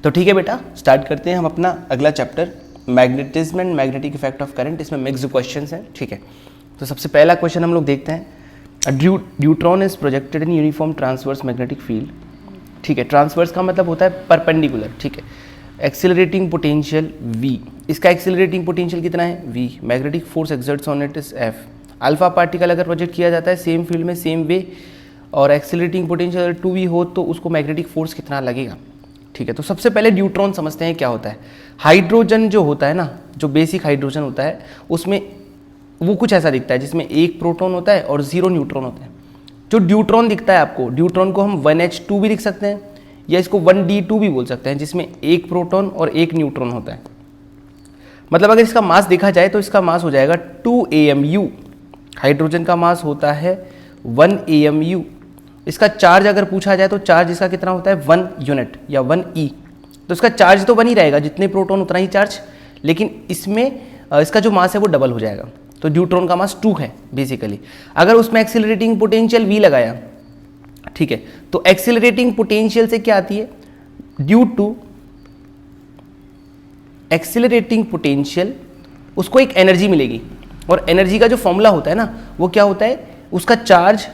तो ठीक है बेटा, स्टार्ट करते हैं हम अपना अगला chapter, magnetism and magnetic effect of current. इसमें मिक्स्ड क्वेश्चंस हैं, ठीक है। तो सबसे पहला क्वेश्चन हम लोग देखते हैं, deuteron is projected in uniform transverse magnetic field, ठीक है। ट्रांसवर्स का मतलब होता है परपेंडिकुलर, ठीक है। एक्सिलरेटिंग पोटेंशियल V, इसका एक्सिलरेटिंग पोटेंशियल कितना है V, magnetic force exerts on it is F। Alpha particle अगर प्रोजेक्ट किया जाता है सेम फील्ड में सेम वे और एक्सिलरेटिंग पोटेंशियल अगर 2V हो तो उसको मैग्नेटिक फोर्स कितना लगेगा, ठीक है। तो सबसे पहले ड्यूट्रॉन समझते हैं क्या होता है। हाइड्रोजन जो होता है ना, जो बेसिक हाइड्रोजन होता है उसमें वो कुछ ऐसा दिखता है जिसमें एक प्रोटॉन होता है और 0 न्यूट्रॉन होते हैं। जो ड्यूट्रॉन दिखता है आपको, ड्यूट्रॉन को हम 1h2 भी लिख सकते हैं या इसको 1d2 भी बोल सकते हैं, जिसमें एक प्रोटॉन और एक न्यूट्रॉन होता है। मतलब अगर इसका मास देखा जाए तो इसका मास हो जाएगा 2 AMU। हाइड्रोजन का मास होता है 1 AMU। इसका चार्ज अगर पूछा जाए तो चार्ज इसका कितना होता है 1 यूनिट या 1 E। तो इसका चार्ज तो 1 ही रहेगा, जितने प्रोटॉन उतना ही चार्ज, लेकिन इसमें इसका जो मास है वो डबल हो जाएगा। तो ड्यूट्रॉन का मास 2 है बेसिकली। अगर उसमें एक्सिलरेटिंग पोटेंशियल V लगाया, ठीक है, तो एक्सिलरेटिंग पोटेंशियल से क्या आती है, ड्यू टू एक्सिलरेटिंग पोटेंशियल उसको एक एनर्जी मिलेगी। और एनर्जी का जो फॉर्मूला होता है ना वो क्या होता है, उसका charge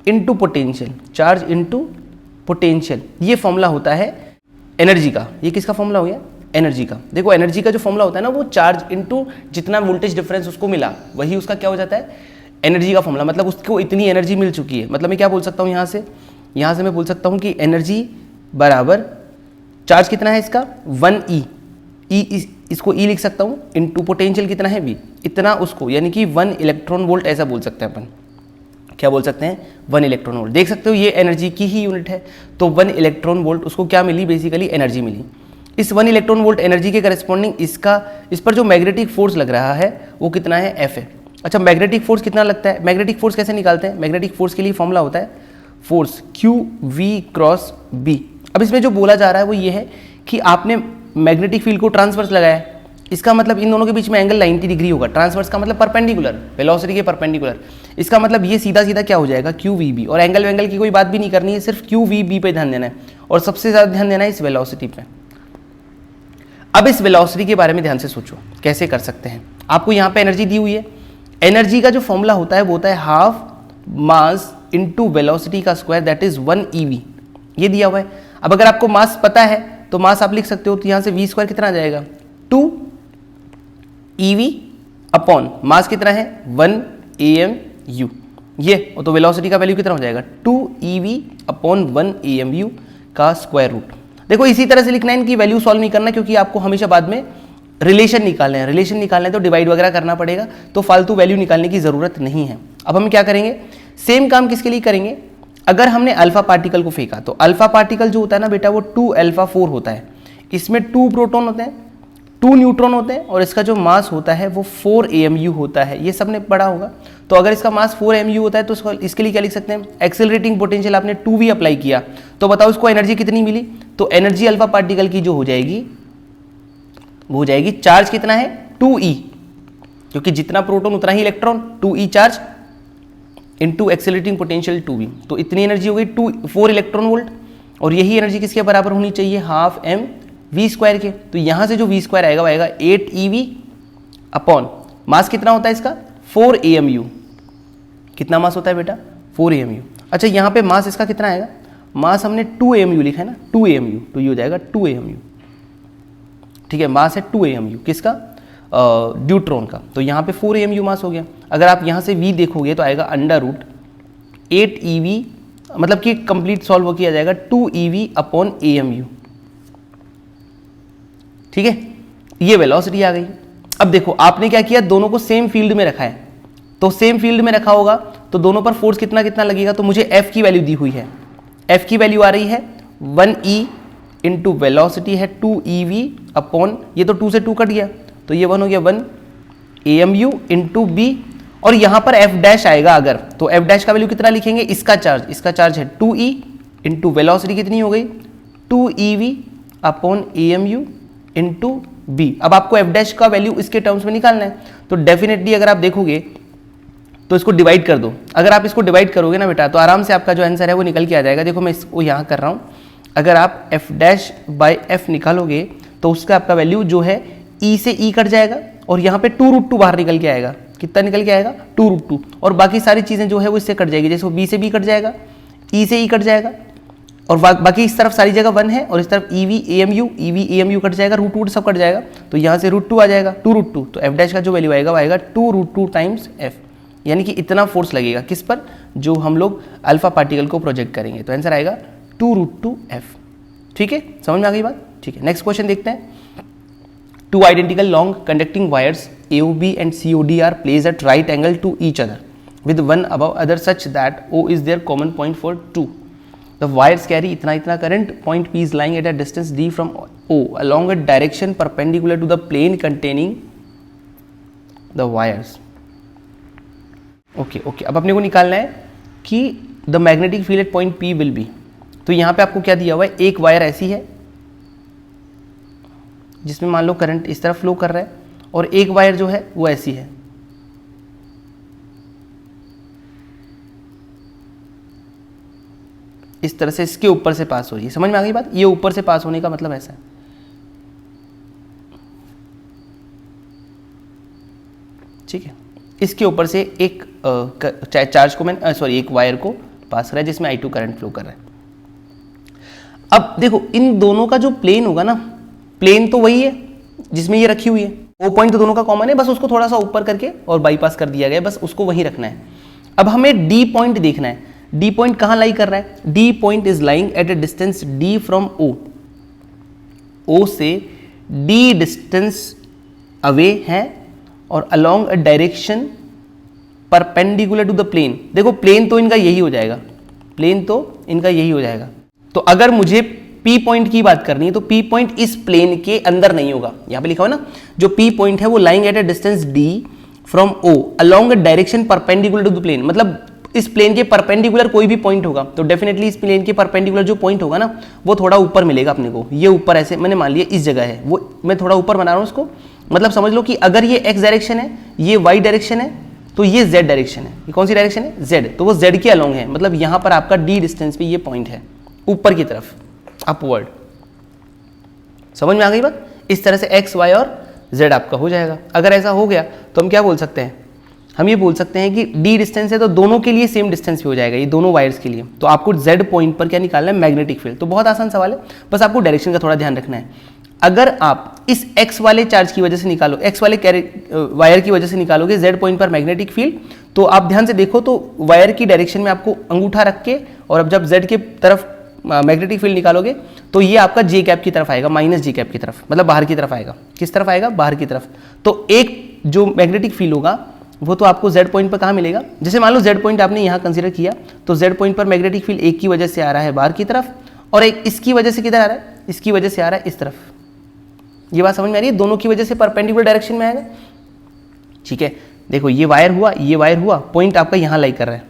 into potential, charge into potential, ये फॉर्मूला होता है एनर्जी का। ये किसका फॉर्मूला हो गया, एनर्जी का। देखो एनर्जी का जो फॉर्मूला होता है ना वो चार्ज इनटू जितना वोल्टेज डिफरेंस उसको मिला वही उसका क्या हो जाता है, एनर्जी का फॉर्मूला। मतलब उसको इतनी एनर्जी मिल चुकी है। मतलब मैं क्या बोल सकता हूँ यहाँ से मैं बोल सकता हूँ कि एनर्जी बराबर चार्ज कितना है इसका 1 E, इसको E लिख सकता हूँ, इनटू पोटेंशियल कितना है V, इतना उसको, यानी कि 1 इलेक्ट्रॉन वोल्ट ऐसा बोल सकते हैं अपन। क्या बोल सकते हैं, 1 इलेक्ट्रॉन वोल्ट। देख सकते हो ये एनर्जी की ही यूनिट है। तो 1 इलेक्ट्रॉन वोल्ट उसको क्या मिली, बेसिकली एनर्जी मिली। इस 1 इलेक्ट्रॉन वोल्ट एनर्जी के करस्पॉन्डिंग इस पर जो मैग्नेटिक फोर्स लग रहा है वो कितना है, F है। अच्छा, मैग्नेटिक फोर्स कितना लगता है, मैग्नेटिक फोर्स कैसे निकालते हैं, मैग्नेटिक फोर्स के लिए फॉर्मूला होता है फोर्स QV क्रॉस B। अब इसमें जो बोला जा रहा है वो ये है कि आपने मैग्नेटिक फील्ड को ट्रांसवर्स लगाया, इसका मतलब इन दोनों के बीच में एंगल 90 डिग्री होगा। ट्रांसवर्स का मतलब परपेंडिकुलर, वेलोसिटी के परपेंडिकुलर। इसका मतलब ये सीधा सीधा क्या हो जाएगा, QVB। और एंगल वेंगल की कोई बात भी नहीं करनी है, सिर्फ QVB पे ध्यान देना है और सबसे ज़्यादा ध्यान देना है इस वेलोसिटी पे। अब इस वेलोसिटी के बारे में ध्यान से सोचो कैसे कर सकते हैं। आपको यहाँ पे एनर्जी दी हुई है, एनर्जी का जो फॉर्मूला होता है वो होता है हाफ मास इनटू वेलोसिटी का स्क्वायर, दैट इज 1 EV। ये दिया हुआ है। अब अगर आपको मास पता है तो मास आप लिख सकते हो, तो यहाँ से V स्क्वायर कितना आ जाएगा 2 EV अपॉन मास कितना है 1 AMU। ये तो वेलोसिटी का वैल्यू कितना हो जाएगा 2 EV अपॉन 1 AMU का स्क्वायर रूट। देखो इसी तरह से लिखना है, इनकी वैल्यू सॉल्व नहीं करना क्योंकि आपको हमेशा बाद में रिलेशन निकालने हैं। रिलेशन निकालने हैं तो डिवाइड वगैरह करना पड़ेगा, तो फालतू वैल्यू निकालने की ज़रूरत नहीं है। अब हम क्या करेंगे, सेम काम किसके लिए करेंगे, अगर हमने अल्फा पार्टिकल को फेंका तो अल्फा पार्टिकल जो होता है ना बेटा वो 2α4 होता है। इसमें 2 प्रोटॉन होते हैं, 2 न्यूट्रॉन होते हैं और इसका जो मास होता है वो 4 AMU होता है। ये सबने पढ़ा होगा। तो अगर इसका मास 4 AMU होता है तो इसके लिए क्या लिख सकते हैं, एक्सेलरेटिंग पोटेंशियल आपने 2V अप्लाई किया तो बताओ इसको एनर्जी कितनी मिली। तो एनर्जी अल्फा पार्टिकल की जो हो जाएगी वो हो जाएगी, चार्ज कितना है 2E, क्योंकि जितना प्रोटॉन उतना ही electron, 2E charge into accelerating potential 2V। तो इतनी एनर्जी हो गई 4 इलेक्ट्रॉन वोल्ट। और यही एनर्जी किसके बराबर होनी चाहिए, हाफ mv स्क्वायर के। तो यहाँ से जो V स्क्वायर आएगा वो आएगा 8 EV अपॉन मास कितना होता है इसका 4 AMU। कितना मास होता है बेटा 4 AMU। अच्छा यहाँ पे मास इसका कितना आएगा, मास हमने 2 AMU लिखा है ना, 2 AMU, तो ये हो जाएगा 2 AMU, ठीक है। मास है 2 AMU किसका, ड्यूट्रॉन का। तो यहाँ पे 4 AMU मास हो गया। अगर आप यहाँ से V देखोगे तो आएगा √8 EV, मतलब कि कंप्लीट सॉल्व किया जाएगा 2 EV अपॉन AMU, ठीक है। ये वेलोसिटी आ गई। अब देखो आपने क्या किया, दोनों को सेम फील्ड में रखा है, तो सेम फील्ड में रखा होगा तो दोनों पर फोर्स कितना कितना लगेगा। तो मुझे F की वैल्यू दी हुई है, F की वैल्यू आ रही है 1 E इंटू वेलोसिटी है 2 EV अपॉन, ये तो 2 से 2 कट गया तो ये 1 हो गया 1 AMU इंटू B। और यहाँ पर F डैश आएगा अगर, तो F डैश का वैल्यू कितना लिखेंगे, इसका चार्ज है 2E इंटू वेलोसिटी कितनी हो गई 2 EV upon AMU into B। अब आपको F डैश का वैल्यू इसके टर्म्स में निकालना है। तो डेफिनेटली अगर आप देखोगे तो इसको डिवाइड कर दो। अगर आप इसको डिवाइड करोगे ना बेटा तो आराम से आपका जो आंसर है वो निकल के आ जाएगा। देखो मैं इसको यहाँ कर रहा हूँ, अगर आप एफ डैश बाय एफ निकालोगे तो उसका आपका वैल्यू जो है ई से ई कट जाएगा और यहाँ पे 2√2 बाहर निकल के आएगा। कितना निकल के आएगा? 2√2। और बाकी सारी चीज़ें जो है वो इससे कट जाएगी, जैसे वो बी से बी कट जाएगा, ई से ई कट जाएगा और बाकी इस तरफ सारी जगह 1 है और इस तरफ ईवी ए एम यू कट जाएगा, √2 सब कट जाएगा, तो यहाँ से √2 आ जाएगा, 2√2। तो एफ डैश का जो वैल्यू आएगा वो आएगा 2√2 टाइम्स एफ, यानी कि इतना फोर्स लगेगा किस पर? जो हम लोग अल्फा पार्टिकल को प्रोजेक्ट करेंगे। तो आंसर आएगा 2√2 एफ। ठीक है, समझ में आ गई बात? ठीक है, नेक्स्ट क्वेश्चन देखते हैं। Two identical long conducting wires AOB and COD are placed at right angle to each other with one above other such that O is their common point for two. The wires carry इतना current. Point P is lying at a distance D from O along a direction perpendicular to the plane containing the wires. Okay. अब अपने को निकालना है कि the magnetic field at point P will be. तो यहाँ पे आपको क्या दिया हुआ है? एक वायर ऐसी है जिसमें मान लो करंट इस तरफ फ्लो कर रहा है और एक वायर जो है वो ऐसी है। इस तरह से इसके ऊपर से पास हो रही है। समझ में आ गई बात? ये ऊपर से पास होने का मतलब ऐसा है। ठीक है, इसके ऊपर से एक चार्ज को एक वायर को पास कर रहा है जिसमें I2 करंट फ्लो कर रहा है। अब देखो इन दोनों का जो प्लेन होगा ना, प्लेन तो वही है जिसमें ये रखी हुई है, वो पॉइंट तो दोनों का कॉमन है, बस उसको थोड़ा सा ऊपर करके और बाईपास कर दिया गया, बस उसको वहीं रखना है। अब हमें डी पॉइंट देखना है। डी पॉइंट कहाँ लाई कर रहा है? D point is lying at a distance D from O. O से डी डिस्टेंस अवे है और along a direction perpendicular to the plane. देखो प्लेन तो इनका यही हो जाएगा, प्लेन तो इनका यही हो जाएगा। तो अगर मुझे P पॉइंट की बात करनी है तो P पॉइंट इस प्लेन के अंदर नहीं होगा। यहां पे लिखा हुआ ना, जो P पॉइंट है वो lying at a distance D from O along a direction perpendicular to the plane. मतलब इस प्लेन के परपेंडिकुलर कोई भी पॉइंट होगा तो डेफिनेटली इस प्लेन के परपेंडिकुलर जो पॉइंट होगा ना वो थोड़ा ऊपर मिलेगा अपने को। ये ऊपर ऐसे मैंने मान लिया इस जगह है, वो मैं थोड़ा ऊपर बना रहा हूं उसको। मतलब समझ लो कि अगर ये x डायरेक्शन है, ये y डायरेक्शन है, तो ये z डायरेक्शन है। ये कौन सी डायरेक्शन है? z। तो वो z के अलोंग है, मतलब यहां पर आपका d डिस्टेंस पे ये पॉइंट है ऊपर की तरफ, अपवर्ड। समझ में आ गई बात? इस तरह से x, y और z आपका हो जाएगा। अगर ऐसा हो गया तो हम क्या बोल सकते हैं? हम ये बोल सकते हैं कि d डिस्टेंस है तो दोनों के लिए सेम डिस्टेंस भी हो जाएगा, ये दोनों वायर्स के लिए। तो आपको z पॉइंट पर क्या निकालना है? Magnetic field. तो बहुत आसान सवाल है, बस आपको डायरेक्शन का थोड़ा ध्यान रखना है। अगर आप इस x वाले चार्ज की वजह से निकालो, x वाले वायर की वजह से निकालोगे z पॉइंट पर मैग्नेटिक फील्ड, तो आप ध्यान से देखो तो वायर की डायरेक्शन में आपको अंगूठा रख के और अब जब z के तरफ मैग्नेटिक फील्ड निकालोगे तो ये आपका जे कैप की तरफ आएगा, माइनस जे कैप की तरफ, मतलब बाहर की तरफ आएगा। किस तरफ आएगा? बाहर की तरफ। तो एक जो मैग्नेटिक फील्ड होगा वो तो आपको z पॉइंट पर कहाँ मिलेगा? जैसे मान लो z पॉइंट आपने यहाँ कंसीडर किया तो z पॉइंट पर मैग्नेटिक फील्ड एक की वजह से आ रहा है बाहर की तरफ और एक इसकी वजह से किधर आ रहा है? इसकी वजह से आ रहा है इस तरफ। ये बात समझ में आ रही है? दोनों की वजह से परपेंडिकुलर डायरेक्शन में आएगा। ठीक है, देखो ये वायर हुआ, ये वायर हुआ, पॉइंट आपका यहाँ लाई कर रहा है।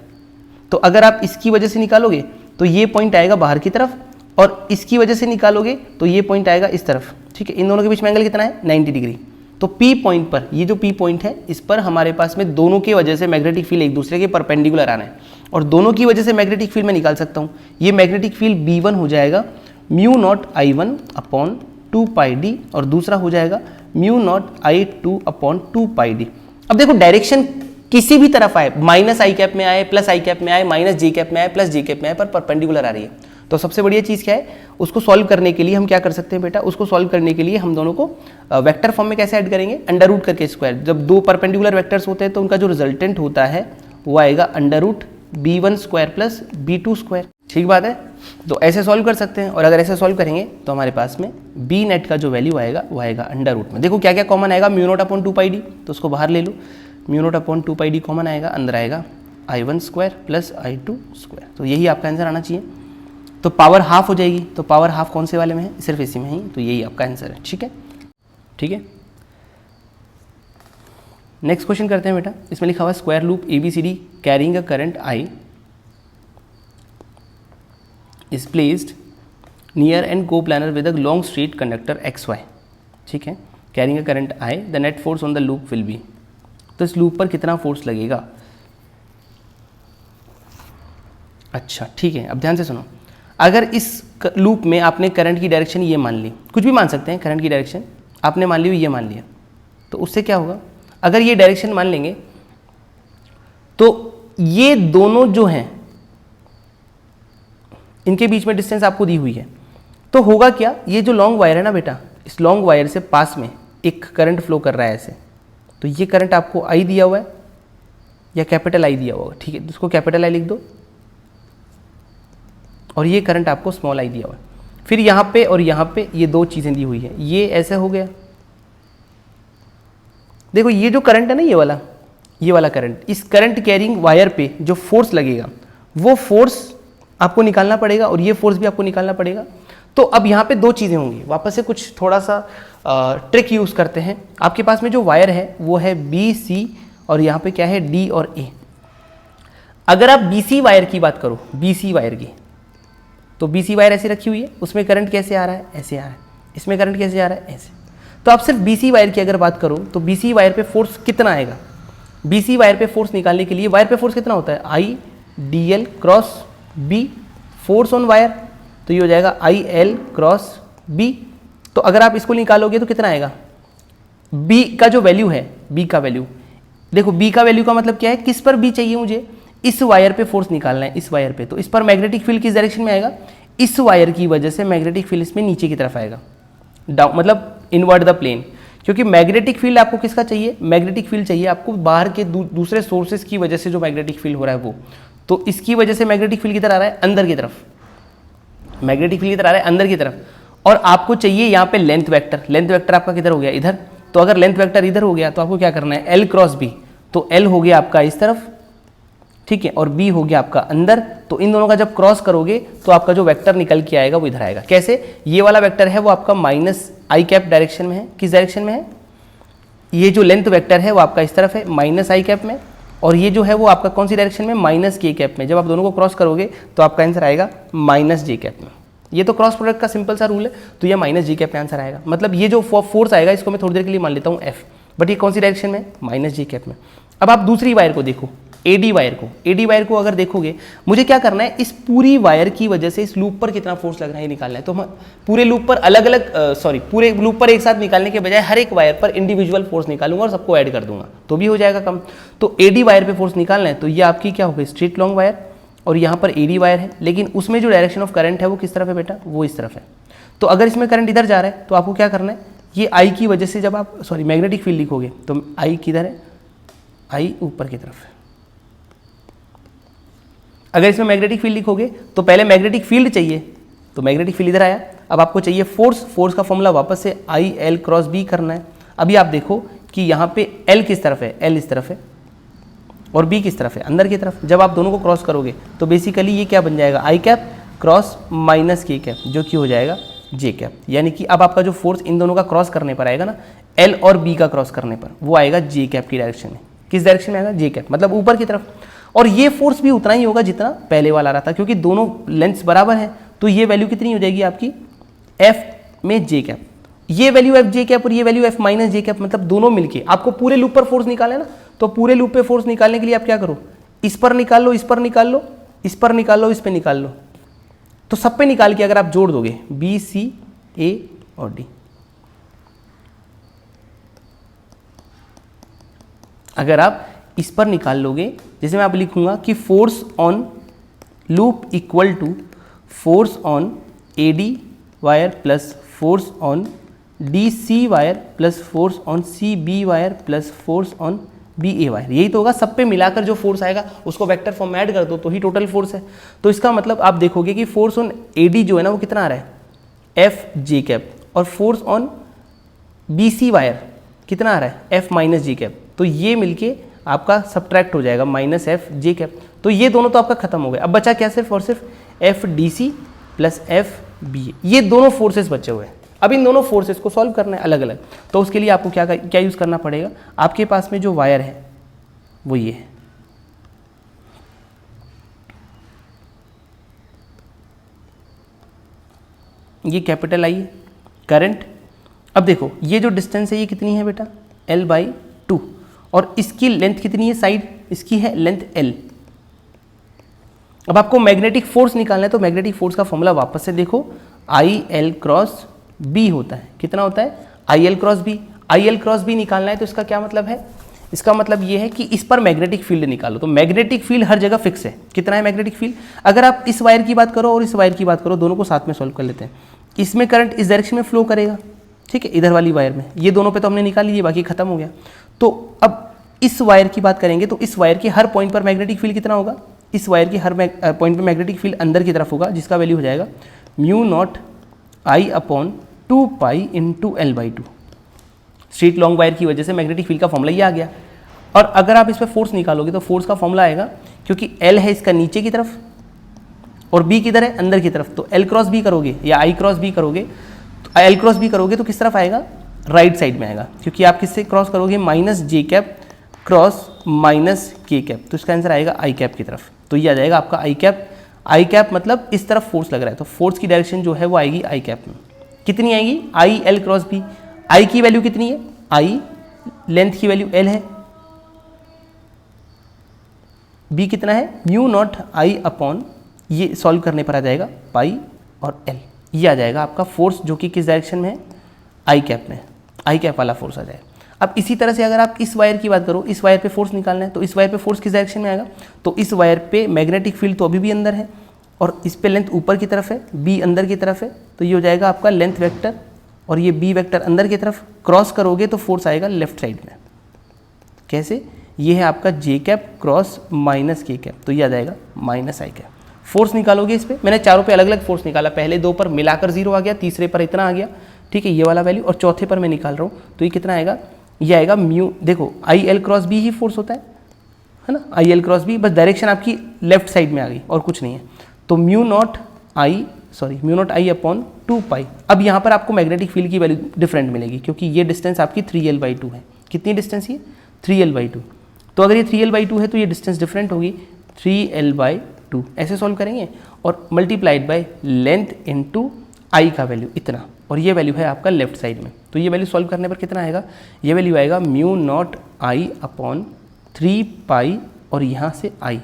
तो अगर आप इसकी वजह से निकालोगे तो ये पॉइंट आएगा बाहर की तरफ और इसकी वजह से निकालोगे तो ये पॉइंट आएगा इस तरफ। ठीक है, इन दोनों के बीच में एंगल कितना है? 90 डिग्री। तो P पॉइंट पर, ये जो P पॉइंट है इस पर हमारे पास में दोनों की वजह से मैग्नेटिक फील्ड एक दूसरे के परपेंडिकुलर आना है और दोनों की वजह से मैग्नेटिक फील्ड मैं निकाल सकता हूँ। ये मैग्नेटिक फील्ड B1 हो जाएगा μ0I1/2πd और दूसरा हो जाएगा μ0I2/2πd। अब देखो डायरेक्शन किसी भी तरफ आए, माइनस आई कैप में आए, प्लस आई कैप में आए, माइनस जे कैप में आए, प्लस जे कैप में आए, पर परपेंडिकुलर आ रही है। तो सबसे बढ़िया चीज़ क्या है? उसको सॉल्व करने के लिए हम क्या कर सकते हैं बेटा? उसको सॉल्व करने के लिए हम दोनों को वेक्टर फॉर्म में कैसे ऐड करेंगे? अंडर रूट करके स्क्वायर। जब दो परपेंडिकुलर वेक्टर्स होते हैं तो उनका जो रिजल्टेंट होता है वो आएगा √B1² प्लस B2²। ठीक बात है? तो ऐसे सॉल्व कर सकते हैं और अगर ऐसे सॉल्व करेंगे तो हमारे पास में बी नेट का जो वैल्यू आएगा वो आएगा अंडर रूट में। देखो क्या क्या कॉमन आएगा? μ0/2πd, तो उसको बाहर ले लो। μ0/2πd कॉमन आएगा, अंदर आएगा I1² प्लस I2²। तो यही आपका आंसर आना चाहिए। तो पावर हाफ हो जाएगी, तो पावर हाफ कौन से वाले में है? सिर्फ इसी में ही। तो यही आपका आंसर है। ठीक है, ठीक है। नेक्स्ट क्वेश्चन करते हैं बेटा। इसमें लिखा हुआ है square loop ABCD carrying a current I is placed near and coplanar with a long straight conductor XY। ठीक है, carrying a current I, the net force on the loop will be. तो इस लूप पर कितना force लगेगा? अच्छा ठीक है, अब ध्यान से सुनो। अगर इस लूप में आपने करंट की डायरेक्शन ये मान ली, कुछ भी मान सकते हैं, करंट की डायरेक्शन आपने मान ली, ये मान लिया, तो उससे क्या होगा, अगर ये डायरेक्शन मान लेंगे तो ये दोनों जो हैं इनके बीच में डिस्टेंस आपको दी हुई है, तो होगा क्या, ये जो लॉन्ग वायर है ना बेटा, इस लॉन्ग वायर से पास में एक करंट फ्लो कर रहा है ऐसे, तो ये करंट आपको आई दिया हुआ है या कैपिटल आई दिया हुआ है, ठीक है, इसको कैपिटल आई लिख दो, और ये करंट आपको स्मॉल आई दिया हुआ है। फिर यहाँ पे और यहाँ पे ये दो चीज़ें दी हुई है, ये ऐसे हो गया, देखो ये जो करंट है ना, ये वाला करंट, इस करंट कैरिंग वायर पे जो फोर्स लगेगा वो फोर्स आपको निकालना पड़ेगा और ये फोर्स भी आपको निकालना पड़ेगा। तो अब यहाँ पे दो चीज़ें होंगी, वापस से कुछ थोड़ा सा ट्रिक यूज़ करते हैं। आपके पास में जो वायर है वो है बी सी, और यहाँ पे क्या है डी और ए। अगर आप BC वायर की बात करो, BC वायर की, तो BC वायर ऐसी रखी हुई है, उसमें करंट कैसे आ रहा है, ऐसे आ रहा है, इसमें करंट कैसे आ रहा है, ऐसे। तो आप सिर्फ BC वायर की अगर बात करो तो BC वायर पे फोर्स कितना आएगा, BC वायर पे फोर्स निकालने के लिए वायर पे फोर्स कितना होता है, IDL cross B, force on wire, तो ये हो जाएगा IL क्रॉस B। तो अगर आप इसको निकालोगे तो कितना आएगा, B का जो वैल्यू है, B का वैल्यू देखो, B का वैल्यू का मतलब क्या है, किस पर B चाहिए मुझे, इस वायर पे फोर्स निकालना है, इस वायर पे, तो इस पर मैग्नेटिक फील्ड किस डायरेक्शन में आएगा, इस वायर की वजह से मैग्नेटिक फील्ड इसमें नीचे की तरफ आएगा, डाउन मतलब इनवर्ट द प्लेन, क्योंकि मैग्नेटिक फील्ड आपको किसका चाहिए, मैग्नेटिक फील्ड चाहिए आपको बाहर के दूसरे सोर्सेज की वजह से जो मैग्नेटिक फील्ड हो रहा है वो, तो इसकी वजह से मैग्नेटिक फील्ड किधर आ रहा है, अंदर की तरफ, मैग्नेटिक फील्ड किधर आ रहा है, अंदर की तरफ, और आपको चाहिए यहाँ पे लेंथ वेक्टर, लेंथ वेक्टर आपका किधर हो गया, इधर, तो अगर लेंथ वेक्टर इधर हो गया तो आपको क्या करना है, L क्रॉस B, तो L हो गया आपका इस तरफ, ठीक है, और B हो गया आपका अंदर, तो इन दोनों का जब क्रॉस करोगे तो आपका जो वेक्टर निकल के आएगा वो इधर आएगा। कैसे, ये वाला वेक्टर है वो आपका माइनस आई कैप डायरेक्शन में है, किस डायरेक्शन में है, ये जो लेंथ वेक्टर है वो आपका इस तरफ है माइनस आई कैप में, और ये जो है वो आपका कौन सी डायरेक्शन में, माइनस के कैप में। जब आप दोनों को क्रॉस करोगे तो आपका आंसर आएगा माइनस जे कैप में। ये तो क्रॉस प्रोडक्ट का सिंपल सा रूल है, तो ये माइनस जे कैप में आंसर आएगा। मतलब ये जो फोर्स आएगा इसको मैं थोड़ी देर के लिए मान लेता हूँ F, बट ये कौन सी डायरेक्शन में, माइनस जे कैप में। अब आप दूसरी वायर को देखो, एडी वायर को अगर देखोगे, मुझे क्या करना है, इस पूरी वायर की वजह से इस लूप पर कितना फोर्स लग रहा है ये निकालना है। तो हम पूरे लूप पर पूरे लूप पर एक साथ निकालने के बजाय हर एक वायर पर इंडिविजुअल फोर्स निकालूंगा और सबको ऐड कर दूंगा, तो भी हो जाएगा कम। तो एडी वायर पे फोर्स निकालना है, तो ये आपकी क्या होगी, स्ट्रेट लॉन्ग वायर, और यहाँ पर एडी वायर है, लेकिन उसमें जो डायरेक्शन ऑफ करंट है वो किस तरफ है बेटा, वो इस तरफ है। तो अगर इसमें करंट इधर जा रहा है तो आपको क्या करना है, ये आई की वजह से जब आप मैग्नेटिक फील्ड लिखोगे तो आई किधर है, आई ऊपर की तरफ है। अगर इसमें मैग्नेटिक फील्ड लिखोगे तो पहले मैग्नेटिक फील्ड चाहिए, तो मैग्नेटिक फील्ड इधर आया। अब आपको चाहिए फोर्स का फॉर्मूला वापस से IL क्रॉस B करना है। अभी आप देखो कि यहाँ पे L किस तरफ है, L इस तरफ है, और B किस तरफ है, अंदर की तरफ। जब आप दोनों को क्रॉस करोगे तो बेसिकली ये क्या बन जाएगा, आई कैप क्रॉस माइनस के कैप, जो कि हो जाएगा जे कैप। यानी कि अब आपका जो फोर्स इन दोनों का क्रॉस करने पर आएगा ना, L और B का क्रॉस करने पर, वो आएगा जे कैप की डायरेक्शन में। किस डायरेक्शन में आएगा, जे कैप, मतलब ऊपर की तरफ। और ये फोर्स भी उतना ही होगा जितना पहले वाला रहा था, क्योंकि दोनों लेंथ्स बराबर है। तो ये वैल्यू कितनी हो जाएगी आपकी, F में जे कैप, ये वैल्यू F जे कैप और ये वैल्यू F माइनस जे कैप, मतलब दोनों मिलके आपको पूरे लूप पर फोर्स निकाले ना। तो पूरे लूप पे फोर्स निकालने के लिए आप क्या करो, इस पर निकाल लो, इस पर निकाल लो, इस पर निकाल लो, इस पे निकाल लो। तो सब पे निकाल के अगर आप जोड़ दोगे B C A और D, अगर आप इस पर निकाल लोगे, जैसे मैं आप लिखूंगा कि force on loop equal to force on AD wire plus force on DC wire plus force on CB wire plus force on BA wire. यही तो होगा, सब पे मिलाकर जो फोर्स आएगा उसको वेक्टर फॉर्म में ऐड कर दो तो ही टोटल फोर्स है। तो इसका मतलब आप देखोगे कि फोर्स ऑन AD जो है ना वो कितना आ रहा है, F जे कैप, और फोर्स ऑन BC वायर कितना आ रहा है, F माइनस जे कैप। तो ये मिलके आपका सब्ट्रैक्ट हो जाएगा माइनस F जे कैप। तो ये दोनों तो आपका खत्म हो गया। अब बचा क्या, सिर्फ और सिर्फ FDC प्लस FBA, ये दोनों फोर्सेस बचे हुए हैं। अब इन दोनों फोर्सेस को सॉल्व करना है अलग अलग। तो उसके लिए आपको क्या यूज़ करना पड़ेगा, आपके पास में जो वायर है वो ये है, ये कैपिटल आई है, करंट। अब देखो ये जो डिस्टेंस है ये कितनी है बेटा, L/2, और इसकी लेंथ कितनी है, साइड इसकी है लेंथ L। अब आपको मैग्नेटिक फोर्स निकालना है, तो मैग्नेटिक फोर्स का फॉर्मूला वापस से देखो, आई एल क्रॉस बी होता है। कितना होता है? I L cross B. I L cross B निकालना है तो इसका क्या मतलब है? इसका मतलब ये है कि इस पर मैग्नेटिक फील्ड निकालो। तो मैग्नेटिक फील्ड हर जगह फिक्स है। कितना है मैग्नेटिक फील्ड? अगर आप इस वायर की बात करो और इस वायर की बात करो, दोनों को साथ में सॉल्व कर लेते हैं। इसमें करंट इस डायरेक्शन में फ्लो करेगा, ठीक है, इधर वाली वायर में। ये दोनों पे तो हमने निकाल लिए, बाकी खत्म हो गया। तो अब इस वायर की बात करेंगे तो इस वायर के हर पॉइंट पर मैग्नेटिक फील्ड कितना होगा? इस वायर की हर पॉइंट पर मैग्नेटिक फील्ड अंदर की तरफ होगा, जिसका वैल्यू हो जाएगा mu naught I upon 2 pi into L by 2। Straight long wire की वजह से मैग्नेटिक फील्ड का फॉर्मूला ये आ गया। और अगर आप इस पर फोर्स निकालोगे तो फोर्स का फॉर्मूला आएगा, क्योंकि एल है इसका नीचे की तरफ और बी किधर है? अंदर की तरफ। तो एल क्रॉस बी करोगे या आई क्रॉस बी करोगे, तो एल क्रॉस बी करोगे तो किस तरफ आएगा? राइट साइड में आएगा, क्योंकि आप किससे क्रॉस करोगे? माइनस जे कैप क्रॉस माइनस के कैप। तो इसका आंसर आएगा आई कैप की तरफ। तो ये आ जाएगा आपका आई कैप। आई कैप मतलब इस तरफ फोर्स लग रहा है, तो फोर्स की डायरेक्शन जो है वो आएगी आई कैप में। कितनी आएगी? I L cross B. I की वैल्यू कितनी है? आई, लेंथ की वैल्यू एल है, बी कितना है? म्यू नॉट आई अपॉन, ये सॉल्व करने पर आ जाएगा पाई और एल। ये आ जाएगा आपका फोर्स, जो कि किस डायरेक्शन में है? आई कैप में। आई कैप वाला फोर्स आ जाएगा। अब इसी तरह से अगर आप इस वायर की बात करो, इस वायर पे फोर्स निकालना है, तो इस वायर पे फोर्स किस डायरेक्शन में आएगा? तो इस वायर पे मैग्नेटिक फील्ड तो अभी भी अंदर है और इस पे लेंथ ऊपर की तरफ है, बी अंदर की तरफ है। तो ये हो जाएगा आपका लेंथ वेक्टर और ये बी वेक्टर अंदर की तरफ। क्रॉस करोगे तो फोर्स आएगा लेफ्ट साइड में। कैसे? ये है आपका जे कैप क्रॉस माइनस के कैप, तो ये आ जाएगा माइनस आई कैप। फोर्स निकालोगे इस पर, मैंने चारों पे अलग अलग फोर्स निकाला। पहले दो पर मिलाकर 0 आ गया, तीसरे पर इतना आ गया, ठीक है, ये वाला वैल्यू, और चौथे पर मैं निकाल रहा हूँ। तो ये कितना आएगा? ये आएगा म्यू, देखो आई एल क्रॉस बी ही फोर्स होता है ना, आई एल क्रॉस बी, बस डायरेक्शन आपकी लेफ्ट साइड में आ गई और कुछ नहीं है। तो mu naught I upon 2 pi. अब यहाँ पर आपको मैग्नेटिक फील्ड की वैल्यू डिफरेंट मिलेगी, क्योंकि ये डिस्टेंस आपकी 3l/2 है। कितनी डिस्टेंस ये? 3l/2। तो अगर ये 3l/2 है तो ये डिस्टेंस डिफरेंट होगी, 3l/2। ऐसे सॉल्व करेंगे और multiplied by length into I का वैल्यू इतना, और ये वैल्यू है आपका लेफ्ट साइड में। तो ये वैल्यू सॉल्व करने पर कितना आएगा? ये वैल्यू आएगा म्यू नॉट आई अपॉन 3 पाई और यहाँ से आई।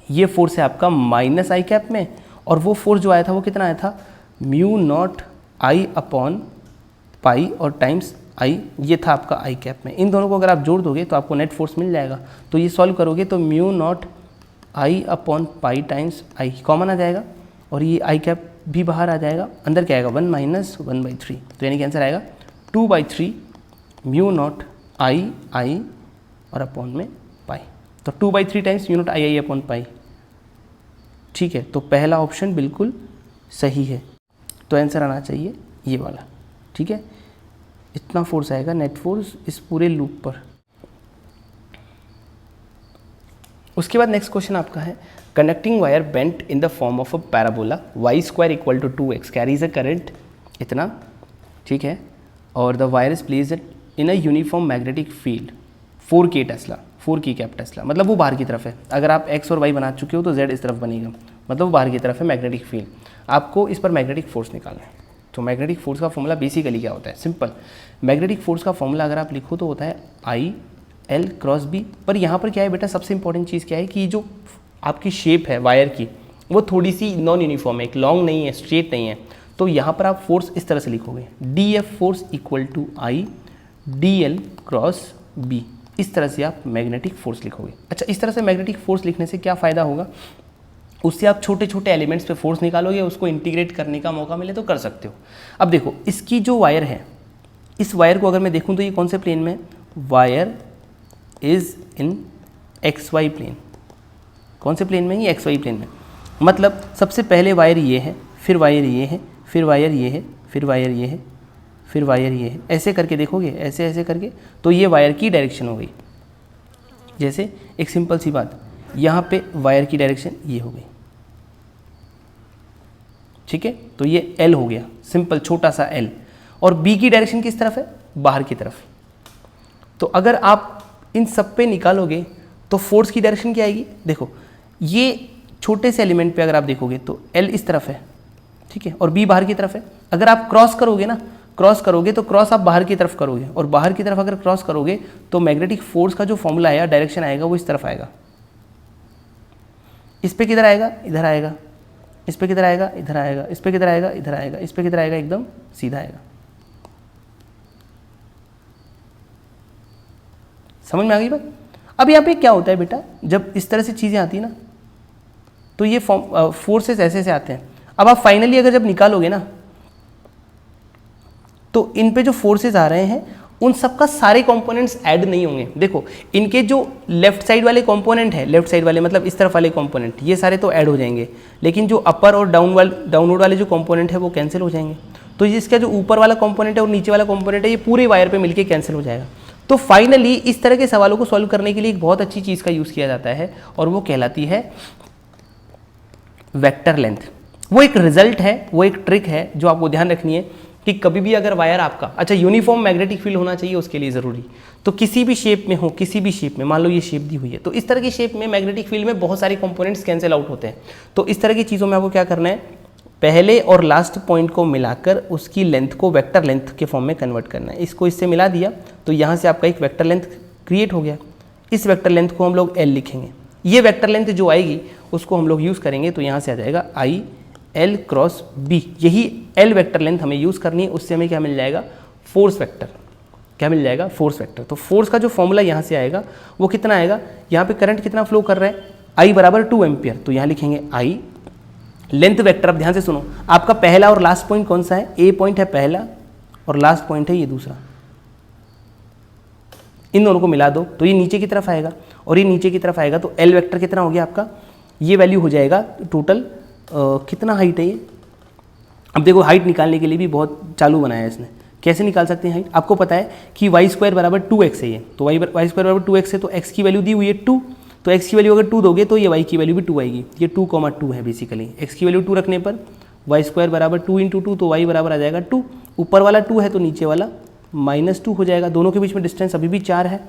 ये फोर्स है आपका माइनस आई कैप में, और वो फोर्स जो आया था वो कितना आया था? म्यू नॉट आई अपॉन पाई और टाइम्स आई, ये था आपका आई कैप में। इन दोनों को अगर आप जोड़ दोगे तो आपको नेट फोर्स मिल जाएगा। तो ये सॉल्व करोगे तो mu naught I upon pi times I common आ जाएगा, और ये आई कैप भी बाहर आ जाएगा। अंदर क्या आएगा? 1 - 1/3। तो यानी कि आंसर आएगा 2/3 म्यू नॉट आई और अपॉन में पाई। तो 2/3 times mu naught I upon पाई। ठीक है, तो पहला ऑप्शन बिल्कुल सही है। तो आंसर आना चाहिए ये वाला। ठीक है, इतना फोर्स आएगा नेट फोर्स इस पूरे लूप पर। उसके बाद नेक्स्ट क्वेश्चन आपका है, conducting wire bent in the form of a parabola y² = 2x carries a current इतना, ठीक है, और the wire is placed in a uniform magnetic field 4k Tesla, 4k cap Tesla, मतलब वो बाहर की तरफ है। अगर आप x और y बना चुके हो तो z इस तरफ बनेगा, मतलब वो बाहर की तरफ है मैग्नेटिक फील्ड। आपको इस पर मैग्नेटिक फोर्स निकालना है। तो मैग्नेटिक फोर्स का फॉर्मूला बेसिकली क्या होता है? सिंपल, मैग्नेटिक फोर्स का फॉर्मूला अगर आप लिखो तो होता है आई एल क्रॉस बी। पर यहाँ पर क्या है बेटा, सबसे इंपॉर्टेंट चीज़ क्या है कि जो आपकी शेप है वायर की वो थोड़ी सी नॉन यूनिफॉर्म है, एक लॉन्ग नहीं है, स्ट्रेट नहीं है। तो यहाँ पर आप फोर्स इस तरह से लिखोगे, D F force equal to I D L cross B. इस तरह से आप मैग्नेटिक फोर्स लिखोगे। अच्छा, इस तरह से मैग्नेटिक फोर्स लिखने से क्या फ़ायदा होगा? उससे आप छोटे छोटे एलिमेंट्स पे फोर्स निकालोगे, उसको इंटीग्रेट करने का मौका मिले तो कर सकते हो। अब देखो, इसकी जो वायर है, इस वायर को अगर मैं देखूं तो ये कौन से प्लेन में? Wire is in X Y plane. कौन से प्लेन में? ये एक्स वाई प्लेन में। मतलब सबसे पहले वायर ये है, फिर वायर ये है, फिर वायर ये है, फिर वायर ये है, फिर वायर ये है। ऐसे करके देखोगे, ऐसे ऐसे करके, तो ये वायर की डायरेक्शन हो गई। जैसे एक सिंपल सी बात, यहाँ पे वायर की डायरेक्शन ये हो गई, ठीक है, तो ये एल हो गया, सिंपल छोटा सा एल। और बी की डायरेक्शन किस तरफ है? बाहर की तरफ। तो अगर आप इन सब पे निकालोगे तो फोर्स की डायरेक्शन क्या आएगी? देखो, ये छोटे से एलिमेंट पे अगर आप देखोगे तो एल इस तरफ है, ठीक है, और बी बाहर की तरफ है। अगर आप क्रॉस करोगे ना, क्रॉस करोगे तो क्रॉस आप बाहर की तरफ करोगे, और बाहर की तरफ अगर क्रॉस करोगे तो मैग्नेटिक फोर्स का जो फॉर्मूला आया, डायरेक्शन आएगा, वो इस तरफ आएगा। इस पे किधर आएगा, इधर आएगा, इस पे किधर आएगा, इधर आएगा, इस पे किधर आएगा, इधर आएगा, इस पे किधर आएगा, एकदम सीधा आएगा। समझ में आ गई बात। अब यहाँ पे क्या होता है बेटा, जब इस तरह से चीज़ें आती है ना, तो ये फोर्सेस ऐसे से आते हैं। अब आप फाइनली अगर जब निकालोगे ना, तो इन पे जो फोर्सेस आ रहे हैं उन सबका सारे कंपोनेंट्स ऐड नहीं होंगे। देखो इनके जो लेफ्ट साइड वाले कंपोनेंट है, लेफ्ट साइड वाले मतलब इस तरफ वाले कंपोनेंट, ये सारे तो ऐड हो जाएंगे, लेकिन जो अपर और डाउनवर्ड वाले जो कंपोनेंट है वो कैंसिल हो जाएंगे। तो इसका जो ऊपर वाला कंपोनेंट है और नीचे वाला कंपोनेंट है, ये पूरे वायर पे मिलके कैंसिल हो जाएगा। तो फाइनली इस तरह के सवालों को सॉल्व करने के लिए एक बहुत अच्छी चीज़ का यूज़ किया जाता है और वो कहलाती है वेक्टर लेंथ। वो एक रिजल्ट है, वो एक ट्रिक है जो आपको ध्यान रखनी है कि कभी भी अगर वायर आपका, अच्छा यूनिफॉर्म मैग्नेटिक फील्ड होना चाहिए उसके लिए ज़रूरी, तो किसी भी शेप में हो, किसी भी शेप में, मान लो ये शेप दी हुई है, तो इस तरह की शेप में मैग्नेटिक फील्ड में बहुत सारे कंपोनेंट्स कैंसिल आउट होते हैं। तो इस तरह की चीज़ों में आपको क्या करना है, पहले और लास्ट पॉइंट को मिलाकर उसकी लेंथ को वेक्टर लेंथ के फॉर्म में कन्वर्ट करना है। इसको इससे मिला दिया तो यहाँ से आपका एक वेक्टर लेंथ क्रिएट हो गया। इस वेक्टर लेंथ को हम लोग एल लिखेंगे। ये वेक्टर लेंथ जो आएगी उसको हम लोग यूज़ करेंगे, तो यहाँ से आ जाएगा आई एल क्रॉस बी। यही एल वेक्टर लेंथ हमें यूज़ करनी है। उससे हमें क्या मिल जाएगा, फोर्स वेक्टर। क्या मिल जाएगा, फोर्स वेक्टर। तो फोर्स का जो फॉर्मूला यहाँ से आएगा वो कितना आएगा, यहाँ पे करंट कितना फ्लो कर रहा है, आई बराबर 2 एम्पियर, तो यहाँ लिखेंगे आई लेंथ वेक्टर। अब ध्यान से सुनो, आपका पहला और लास्ट पॉइंट कौन सा है, ए पॉइंट है पहला और लास्ट पॉइंट है ये दूसरा। इन दोनों को मिला दो तो ये नीचे की तरफ आएगा और ये नीचे की तरफ आएगा, तो एल वेक्टर कितना हो गया आपका, ये वैल्यू हो जाएगा टोटल कितना हाइट है ये। अब देखो हाइट निकालने के लिए भी बहुत चालू बनाया है इसने। कैसे निकाल सकते हैं हाइट, आपको पता है कि वाई स्क्वायर बराबर 2x है ये, तो वाई स्क्वायर बराबर 2x है, तो x की वैल्यू दी हुई है 2, तो x की वैल्यू अगर 2 दोगे तो ये y की वैल्यू भी 2 आएगी। ये 2,2 है बेसिकली। x की वैल्यू 2 रखने पर वाई स्क्वायर बराबर 2 × 2, तो y बराबर आ जाएगा 2। ऊपर वाला 2 है तो नीचे वाला -2 हो जाएगा। दोनों के बीच में डिस्टेंस अभी भी 4 है,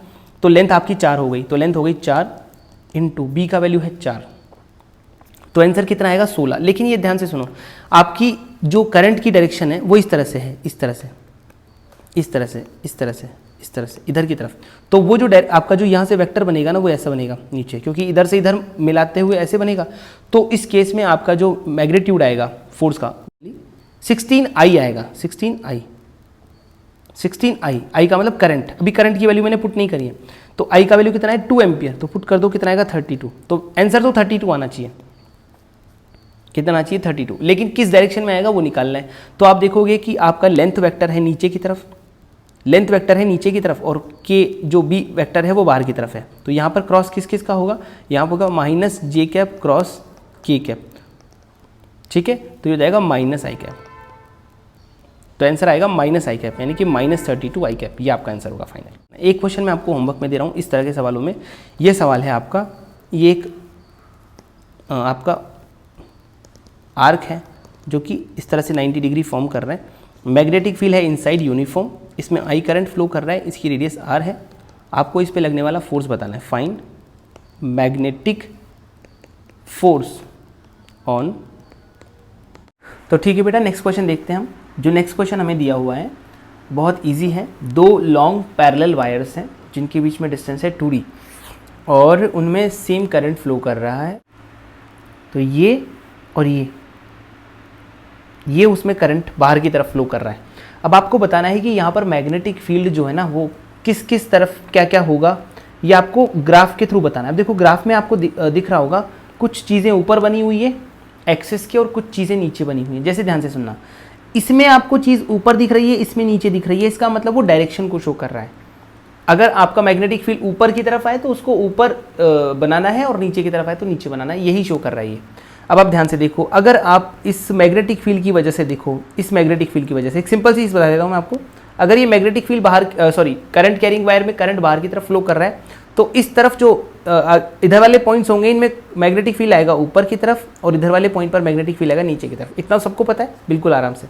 तो लेंथ आपकी 4 हो गई। तो लेंथ हो गई 4 × b का वैल्यू है 4, तो आंसर कितना आएगा 16। लेकिन ये ध्यान से सुनो, आपकी जो करंट की डायरेक्शन है वो इस तरह से है, इस तरह से, इस तरह से, इस तरह से, इस तरह से, इधर की तरफ। तो वो जो आपका जो यहाँ से वेक्टर बनेगा ना वो ऐसा बनेगा नीचे, क्योंकि इधर से इधर मिलाते हुए ऐसे बनेगा। तो इस केस में आपका जो मैग्नीट्यूड आएगा फोर्स का 16I आएगा, 16I आई का मतलब करंट। अभी करंट की वैल्यू मैंने पुट नहीं करी है, तो आई का वैल्यू कितना है 2 एम्पियर, तो पुट कर दो कितना आएगा 32। तो आंसर तो 32 आना चाहिए। कितना आना चाहिए 32, लेकिन किस डायरेक्शन में आएगा वो निकालना है। तो आप देखोगे कि आपका लेंथ वेक्टर है नीचे की तरफ, लेंथ वेक्टर है नीचे की तरफ और के जो बी वेक्टर है वो बाहर की तरफ है। तो यहाँ पर क्रॉस किस किस का होगा, यहाँ पर होगा -j क्रॉस k। ठीक है, तो ये हो जाएगा -i। तो आंसर आएगा -i, यानी कि -32i। ये आपका आंसर होगा फाइनल। एक क्वेश्चन मैं आपको होमवर्क में दे रहा हूँ इस तरह के सवालों में। ये सवाल है आपका, ये एक आपका आर्क है जो कि इस तरह से 90 डिग्री फॉर्म कर रहा है। मैग्नेटिक फील्ड है इनसाइड यूनिफॉर्म, इसमें आई करंट फ्लो कर रहा है, इसकी रेडियस r है। आपको इस पे लगने वाला फोर्स बताना है। Find magnetic force on. तो ठीक है बेटा, नेक्स्ट क्वेश्चन देखते हैं हम। जो नेक्स्ट क्वेश्चन हमें दिया हुआ है बहुत इजी है। 2 लॉन्ग पैरेलल वायर्स हैं जिनके बीच में डिस्टेंस है 2d और उनमें सेम करंट फ्लो कर रहा है। तो ये और ये उसमें करंट बाहर की तरफ फ्लो कर रहा है। अब आपको बताना है कि यहाँ पर मैग्नेटिक फील्ड जो है ना वो किस किस तरफ क्या क्या होगा, ये आपको ग्राफ के थ्रू बताना है। अब देखो ग्राफ में आपको दिख रहा होगा कुछ चीज़ें ऊपर बनी हुई है एक्सिस की और कुछ चीज़ें नीचे बनी हुई हैं। जैसे ध्यान से सुनना, इसमें आपको चीज़ ऊपर दिख रही है, इसमें नीचे दिख रही है, इसका मतलब वो डायरेक्शन को शो कर रहा है। अगर आपका मैग्नेटिक फील्ड ऊपर की तरफ आए तो उसको ऊपर बनाना है और नीचे की तरफ आए तो नीचे बनाना है, यही शो कर रहा है ये। अब आप ध्यान से देखो, अगर आप इस मैग्नेटिक फील्ड की वजह से देखो, इस मैग्नेटिक फील्ड की वजह से एक सिंपल सी चीज़ बता देता हूँ मैं आपको। अगर ये मैग्नेटिक फील्ड बाहर करंट कैरिंग वायर में करंट बाहर की तरफ फ्लो कर रहा है, तो इस तरफ जो इधर वाले पॉइंट्स होंगे इनमें मैग्नेटिक फील्ड आएगा ऊपर की तरफ और इधर वाले पॉइंट पर मैग्नेटिक फील्ड आएगा नीचे की तरफ। इतना सबको पता है बिल्कुल आराम से।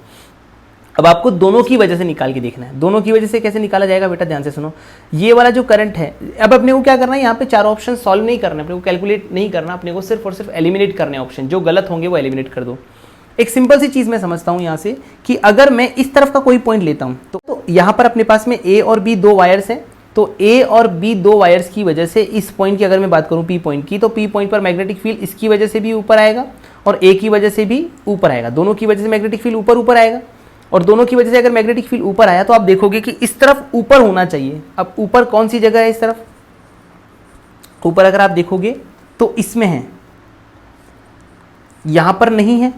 अब आपको दोनों की वजह से निकाल के देखना है। दोनों की वजह से कैसे निकाला जाएगा बेटा, ध्यान से सुनो। ये वाला जो करंट है, अब अपने को क्या करना है, यहाँ पे 4 ऑप्शन सॉल्व नहीं करना, अपने को कैलकुलेट नहीं करना, अपने को सिर्फ और सिर्फ एलिमिनेट करने हैं ऑप्शन। जो गलत होंगे वो एलिमिनेट कर दो। एक सिंपल सी चीज़ मैं समझता हूँ यहाँ से कि अगर मैं इस तरफ का कोई पॉइंट लेता हूँ तो यहाँ पर अपने पास में ए और बी 2 वायर्स हैं, तो ए और बी दो वायर्स की वजह से इस पॉइंट की अगर मैं बात करूं पी पॉइंट की, तो पी पॉइंट पर मैग्नेटिक फील्ड इसकी वजह से भी ऊपर आएगा और ए की वजह से भी ऊपर आएगा, दोनों की वजह से मैग्नेटिक फील्ड ऊपर ऊपर आएगा। और दोनों की वजह से अगर मैग्नेटिक फील्ड ऊपर आया तो आप देखोगे कि इस तरफ ऊपर होना चाहिए। अब ऊपर कौन सी जगह है इस तरफ? ऊपर अगर आप देखोगे तो इसमें है, यहां पर नहीं है,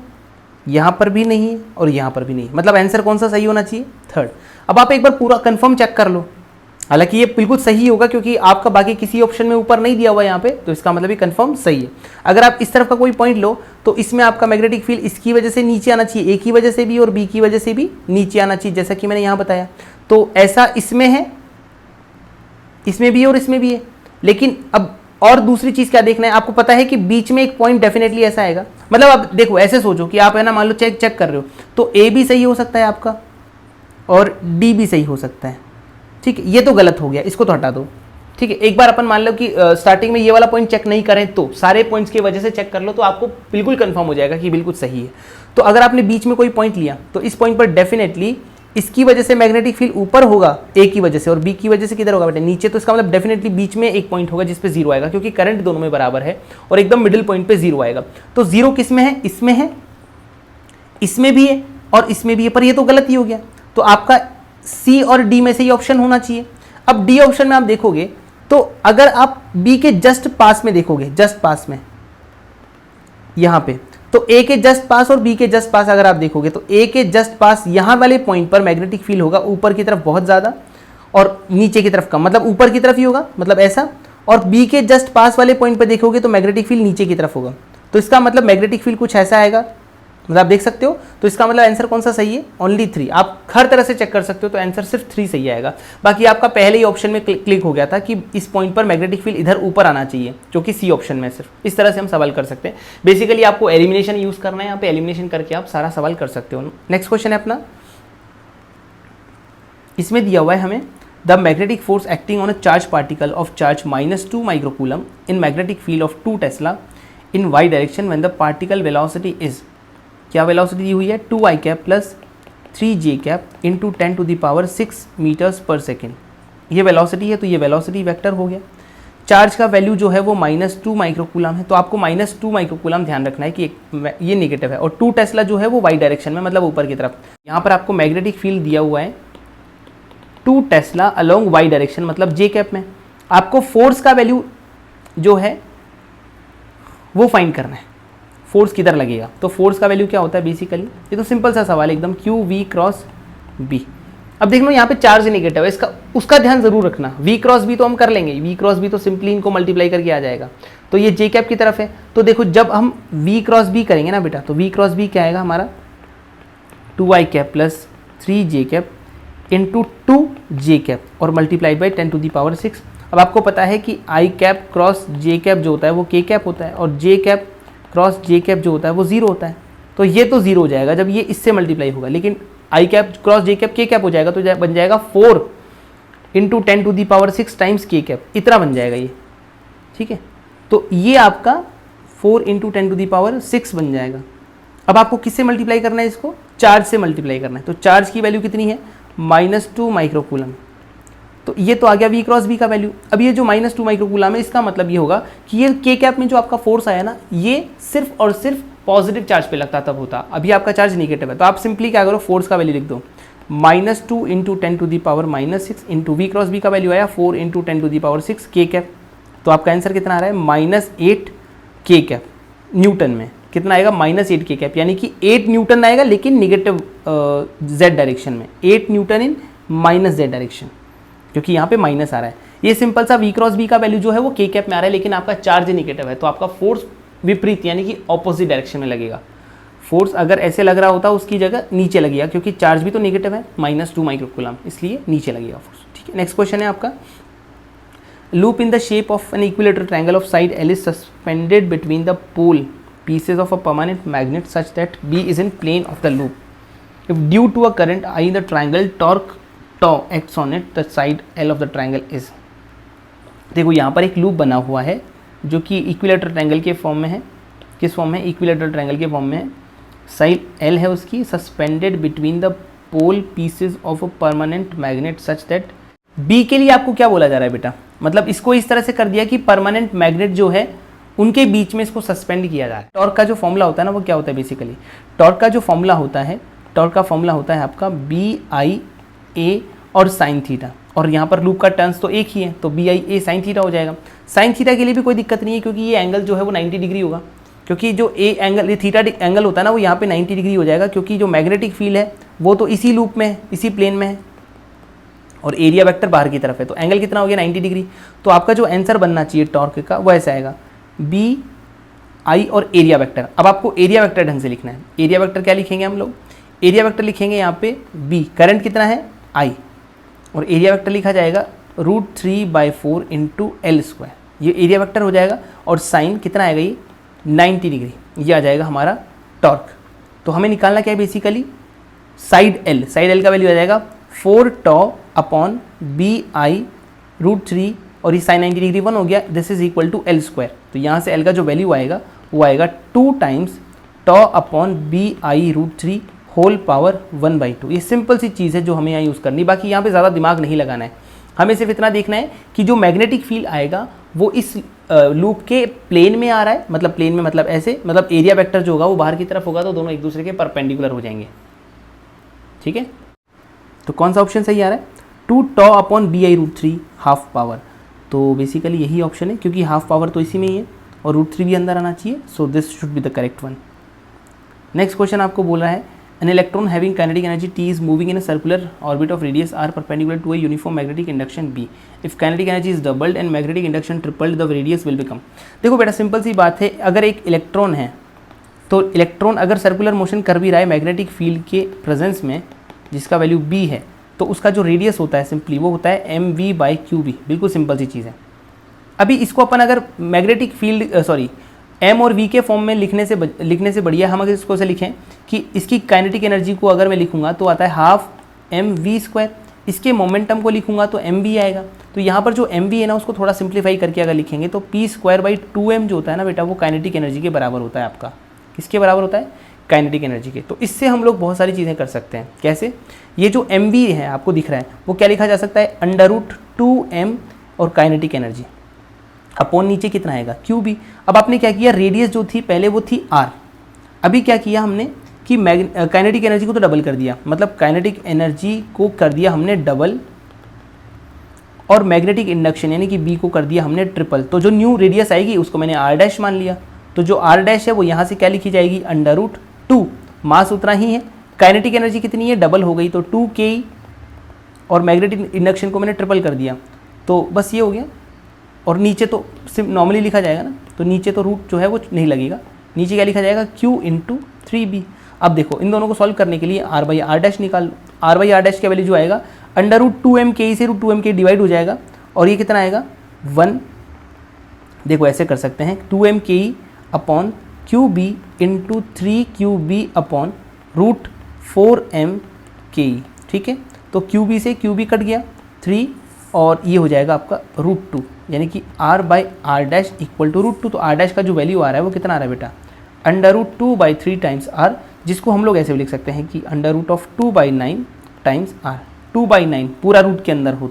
यहां पर भी नहीं है और यहां पर भी नहीं है। मतलब आंसर कौन सा सही होना चाहिए? थर्ड। अब आप एक बार पूरा कंफर्म चेक कर लो, हालांकि ये बिल्कुल सही होगा क्योंकि आपका बाकी किसी ऑप्शन में ऊपर नहीं दिया हुआ यहाँ पे, तो इसका मतलब ये कंफर्म सही है। अगर आप इस तरफ का कोई पॉइंट लो तो इसमें आपका मैग्नेटिक फील्ड इसकी वजह से नीचे आना चाहिए, ए की वजह से भी और बी की वजह से भी नीचे आना चाहिए, जैसा कि मैंने यहाँ बताया। तो ऐसा इसमें है, इसमें भी और इसमें भी है। लेकिन अब और दूसरी चीज क्या देखना है, आपको पता है कि बीच में एक पॉइंट डेफिनेटली ऐसा आएगा। मतलब अब देखो ऐसे सोचो कि आप है ना, मान लो चेक कर रहे हो तो ए भी सही हो सकता है आपका और डी भी सही हो सकता है, ठीक है। ये तो गलत हो गया, इसको तो हटा दो, ठीक है। एक बार अपन मान लो कि स्टार्टिंग में ये वाला पॉइंट चेक नहीं करें तो सारे पॉइंट्स की वजह से चेक कर लो, तो आपको बिल्कुल कंफर्म हो जाएगा कि बिल्कुल सही है। तो अगर आपने बीच में कोई पॉइंट लिया तो इस पॉइंट पर डेफिनेटली इसकी वजह से मैग्नेटिक फील्ड ऊपर होगा ए की वजह से, और बी की वजह से किधर होगा बेटा? नीचे। तो इसका मतलब डेफिनेटली बीच में एक पॉइंट होगा जिसपे जीरो आएगा, क्योंकि करंट दोनों में बराबर है और एकदम मिडिल पॉइंट पे जीरो आएगा। तो जीरो किस में है? इसमें है, इसमें भी है और इसमें भी है, पर ये तो गलत ही हो गया। तो आपका सी और डी में से ये ऑप्शन होना चाहिए। अब डी ऑप्शन में आप देखोगे तो अगर आप बी के जस्ट पास में देखोगे, जस्ट पास में यहां पे, तो ए के जस्ट पास और बी के जस्ट पास अगर आप देखोगे तो ए के जस्ट पास यहां वाले पॉइंट पर मैग्नेटिक फील्ड होगा ऊपर की तरफ बहुत ज्यादा और नीचे की तरफ कम, मतलब ऊपर की तरफ ही होगा, मतलब ऐसा। और बी के जस्ट पास वाले पॉइंट पर देखोगे तो मैग्नेटिक फील्ड नीचे की तरफ होगा। तो इसका मतलब मैग्नेटिक फील्ड कुछ ऐसा आएगा, मतलब आप देख सकते हो। तो इसका मतलब आंसर कौन सा सही है? ओनली 3। आप हर तरह से चेक कर सकते हो, तो आंसर सिर्फ 3 सही आएगा। बाकी आपका पहले ही ऑप्शन में क्लिक हो गया था कि इस पॉइंट पर मैग्नेटिक फील्ड इधर ऊपर आना चाहिए, जो कि सी ऑप्शन में। सिर्फ इस तरह से हम सवाल कर सकते हैं। बेसिकली आपको एलिमिनेशन यूज करना है, यहाँ पे एलिमिनेशन करके आप सारा सवाल कर सकते हो। नेक्स्ट क्वेश्चन है अपना, इसमें दिया हुआ है हमें the magnetic force acting on a charge particle of charge -2 microcoulomb in magnetic field of 2 tesla in Y direction when the particle velocity is, क्या वेलोसिटी दी हुई है? 2i cap plus 3j cap into 10⁻6 metres per second. ये velocity है, तो ये velocity vector हो गया। चार्ज का वैल्यू जो है वो -2 माइक्रोकूलम है, तो आपको -2 माइक्रोकूलम ध्यान रखना है कि ये नेगेटिव है। और 2 टेस्ला जो है वो वाई डायरेक्शन में, मतलब ऊपर की तरफ। यहाँ पर आपको मैग्नेटिक फील्ड दिया हुआ है 2 टेस्ला अलोंग वाई डायरेक्शन, मतलब जे कैप में। आपको फोर्स का वैल्यू जो है वो फाइंड करना है, फोर्स किधर लगेगा। तो फोर्स का वैल्यू क्या होता है बेसिकली? ये तो सिंपल सा सवाल है एकदम, क्यू वी क्रॉस बी। अब देख लो यहाँ पे चार्ज नेगेटिव है, इसका उसका ध्यान जरूर रखना। वी क्रॉस बी तो हम कर लेंगे, वी क्रॉस बी तो सिंपली इनको मल्टीप्लाई करके आ जाएगा। तो ये जे कैप की तरफ है, तो देखो जब हम वी क्रॉस बी करेंगे ना बेटा, तो वी क्रॉस बी क्या आएगा हमारा? 2i cap plus 3j cap into 2j cap और मल्टीप्लाइड बाई 10⁻6। अब आपको पता है कि आई कैप क्रॉस जे कैप जो होता है वो के कैप होता है, और जे कैप क्रॉस जे कैप जो होता है वो 0 होता है। तो ये तो 0 हो जाएगा जब ये इससे मल्टीप्लाई होगा, लेकिन आई कैप क्रॉस जे कैप के कैप हो जाएगा, तो बन जाएगा 4 इंटू 10⁻6 टाइम्स के कैप, इतना बन जाएगा ये, ठीक है। तो ये आपका 4 इंटू 10⁻6 बन जाएगा। अब आपको किससे मल्टीप्लाई करना है? इसको चार्ज से मल्टीप्लाई करना है। तो चार्ज की वैल्यू कितनी है? -2 माइक्रोकूलम। तो ये तो आ गया वी क्रॉस बी का वैल्यू। अब ये जो -2 माइक्रोकूलम है, इसका मतलब ये होगा कि ये के कैप में जो आपका फोर्स आया ना, ये सिर्फ और सिर्फ पॉजिटिव चार्ज पे लगता तब होता। अभी आपका चार्ज निगेटिव है, तो आप सिंपली क्या करो, फोर्स का वैल्यू लिख दो -2 into 10⁻6 into V cross B का वैल्यू आया 4 इंटू 10⁻6 के कैप। तो आपका आंसर कितना आ रहा है? -8 के कैप। न्यूटन में कितना आएगा? -8 के कैप, यानी कि 8 न्यूटन आएगा, लेकिन निगेटिव जेड डायरेक्शन में। 8 न्यूटन इन -z डायरेक्शन, क्योंकि यहाँ पे माइनस आ रहा है। ये सिंपल सा वी क्रॉस बी का वैल्यू जो है वो के कैप में आ रहा है, लेकिन आपका चार्ज निगेटिव है, तो आपका फोर्स विपरीत यानी कि ऑपोजिट डायरेक्शन में लगेगा। फोर्स अगर ऐसे लग रहा होता उसकी जगह नीचे लगेगा, क्योंकि चार्ज भी तो नेगेटिव है, -2 माइक्रोकूलम, इसलिए नीचे लगेगा फोर्स, ठीक है। नेक्स्ट क्वेश्चन है आपका, loop in the shape of an equilateral triangle of side L is suspended between the pole pieces of a permanent magnet such that B is in plane of the loop. If due to a current I in the triangle, torque tau acts on it, the side L of the triangle is. देखो यहाँ पर एक loop बना हुआ है जो कि equilateral triangle के फॉर्म में है। किस फॉर्म में? इक्विलेटरल ट्रायंगल के फॉर्म में है। साइड L है उसकी, suspended between the pole pieces of a permanent magnet such that B के लिए आपको क्या बोला जा रहा है बेटा, मतलब इसको इस तरह से कर दिया कि परमानेंट मैग्नेट जो है उनके बीच में इसको सस्पेंड किया जा रहा है। टॉर्क का जो फॉर्मूला होता है ना वो क्या होता है बेसिकली, टॉर्क का जो फॉर्मूला होता है, टॉर्क का फॉर्मूला होता है आपका बी आई ए और साइन थीटा, और यहाँ पर लूप का टर्न्स तो एक ही है तो B I A sine theta हो जाएगा। साइन थीटा के लिए भी कोई दिक्कत नहीं है क्योंकि ये एंगल जो है वो 90 डिग्री होगा, क्योंकि जो ए एंगल, ये थीटा एंगल होता है ना वो यहाँ पे 90 डिग्री हो जाएगा, क्योंकि जो मैग्नेटिक फील्ड है वो तो इसी लूप में है, इसी प्लेन में है, और एरिया वेक्टर बाहर की तरफ है, तो एंगल कितना हो गया 90 डिग्री। तो आपका जो आंसर बनना चाहिए टॉर्क का वो ऐसा आएगा बी आई और एरिया वेक्टर। अब आपको एरिया वेक्टर ढंग से लिखना है। एरिया वेक्टर क्या लिखेंगे हम लोग, एरिया वेक्टर लिखेंगे यहाँ पे बी, करंट कितना है आई, और एरिया वेक्टर लिखा जाएगा √3/4 इंटू एल स्क्वायर, ये एरिया वेक्टर हो जाएगा, और साइन कितना आएगा ये 90 डिग्री, ये आ जाएगा हमारा टॉर्क। तो हमें निकालना क्या है बेसिकली, साइड एल का वैल्यू आ जाएगा 4 टॉ अपॉन बी आई √3, और ये साइन 90 डिग्री 1 हो गया, this is equal to L square. तो यहाँ से एल का जो वैल्यू आएगा वो आएगा 2 times tau upon B I √3 whole power 1/2। ये सिंपल सी चीज़ है जो हमें यहाँ यूज़ करनी, बाकी यहाँ पे ज़्यादा दिमाग नहीं लगाना है, हमें सिर्फ इतना देखना है कि जो मैग्नेटिक फील्ड आएगा वो इस लूप के प्लेन में आ रहा है, मतलब प्लेन में मतलब ऐसे, मतलब एरिया वेक्टर जो होगा वो बाहर की तरफ होगा, तो दोनों एक दूसरे के परपेंडिकुलर हो जाएंगे। ठीक है, तो कौन सा ऑप्शन सही आ रहा है, 2 tau upon B I √3 half power. तो बेसिकली यही ऑप्शन है, क्योंकि हाफ पावर तो इसी में ही है और √3 भी अंदर आना चाहिए, so this should be the correct one. Next question आपको बोल रहा है an electron having kinetic energy T is moving in a circular orbit of radius r perpendicular to a uniform magnetic induction B. If kinetic energy is doubled and magnetic induction tripled, the radius will become। देखो बेटा simple सी बात है, अगर एक electron है तो electron अगर सर्कुलर मोशन कर भी रहा है मैग्नेटिक फील्ड के प्रेजेंस में जिसका वैल्यू B है, तो उसका जो रेडियस होता है सिंपली वो होता है mv/qb, बिल्कुल सिंपल सी चीज़ है। अभी इसको अपन अगर मैग्नेटिक फील्ड एम और वी के फॉर्म में लिखने से बढ़िया हम अगर इसको से लिखें कि इसकी काइनेटिक एनर्जी को अगर मैं लिखूंगा तो आता है हाफ mv², इसके मोमेंटम को लिखूंगा तो mv आएगा। तो यहाँ पर जो mv है ना उसको थोड़ा सिंप्लीफाई करके अगर लिखेंगे तो p²/2m जो होता है ना बेटा वो काइनेटिक एनर्जी के बराबर होता है आपका। किसके बराबर होता है, काइनेटिक एनर्जी के। तो इससे हम लोग बहुत सारी चीज़ें कर सकते हैं। कैसे, ये जो mv है आपको दिख रहा है वो क्या लिखा जा सकता है, √2m और काइनेटिक एनर्जी अपॉन नीचे कितना आएगा QB। अब आपने क्या किया, रेडियस जो थी पहले वो थी r, अभी क्या किया हमने कि काइनेटिक एनर्जी को तो डबल कर दिया, मतलब काइनेटिक एनर्जी को कर दिया हमने डबल, और मैग्नेटिक इंडक्शन यानी कि B को कर दिया हमने ट्रिपल। तो जो न्यू रेडियस आएगी उसको मैंने r' मान लिया, तो जो r' है वो यहाँ से क्या लिखी जाएगी, √2, मास उतना ही है, काइनेटिक एनर्जी कितनी है डबल हो गई तो 2Ke, और मैग्नेटिक इंडक्शन को मैंने ट्रिपल कर दिया, तो बस ये हो गया। और नीचे तो सिर्फ नॉर्मली लिखा जाएगा ना, तो नीचे तो रूट जो है वो नहीं लगेगा, नीचे क्या लिखा जाएगा Q × 3B। अब देखो इन दोनों को सॉल्व करने के लिए r/r' निकाल लो, r/r' का वैल्यू जो आएगा √2mke से √2mk डिवाइड हो जाएगा, और ये कितना आएगा 1। देखो ऐसे कर सकते हैं 2mke upon QB × 3QB upon √4mke। ठीक है, तो QB से QB कट गया 3, और ये हो जाएगा आपका √2, यानी कि r/r' इक्वल टू √2। तो r' का जो वैल्यू आ रहा है वो कितना आ रहा है बेटा, √2/3 टाइम्स r, जिसको हम लोग ऐसे भी लिख सकते हैं कि √2/9 टाइम्स r, 2/9 पूरा रूट के अंदर हो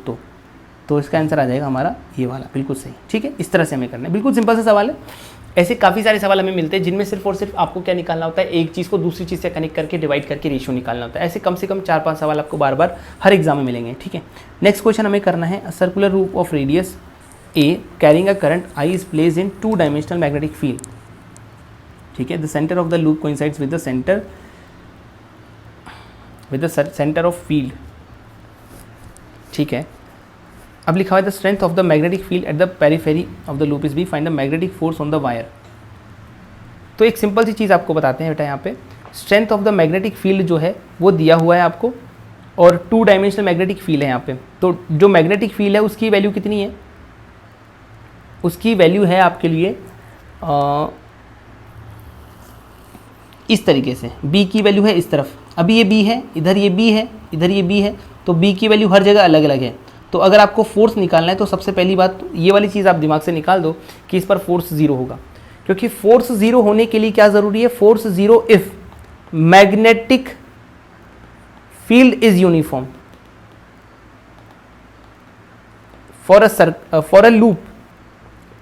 तो इसका आंसर आ जाएगा हमारा ये वाला, बिल्कुल सही। ठीक है, इस तरह से हमें करना है, बिल्कुल सिंपल सा सवाल है। ऐसे काफ़ी सारे सवाल हमें मिलते हैं जिनमें सिर्फ और सिर्फ आपको क्या निकालना होता है, एक चीज़ को दूसरी चीज़ से कनेक्ट करके डिवाइड करके रेशियो निकालना होता है। ऐसे कम से कम 4-5 सवाल आपको बार बार हर एग्जाम में मिलेंगे। ठीक है, नेक्स्ट क्वेश्चन हमें करना है, circular loop of radius A carrying a current I is placed in 2-dimensional magnetic field। ठीक है, the center of the loop coincides with the center of field। ठीक है, अब लिखा हुआ है the strength of the magnetic field at the periphery of the loop is B, find the magnetic force on the wire। तो एक simple सी चीज़ आपको बताते हैं बेटा, यहाँ पे strength of the magnetic field जो है वो दिया हुआ है आपको, और 2-डायमेंशनल मैग्नेटिक फील्ड है यहाँ पे। तो जो मैग्नेटिक फील्ड है उसकी वैल्यू कितनी है, उसकी वैल्यू है आपके लिए इस तरीके से, B की वैल्यू है इस तरफ, अभी ये B है, इधर ये B है, इधर ये B है, तो B की वैल्यू हर जगह अलग अलग है। तो अगर आपको फोर्स निकालना है तो सबसे पहली बात ये वाली चीज़ आप दिमाग से निकाल दो कि इस पर फोर्स 0 होगा, क्योंकि फोर्स 0 होने के लिए क्या ज़रूरी है, force 0 if magnetic field is uniform. For a loop,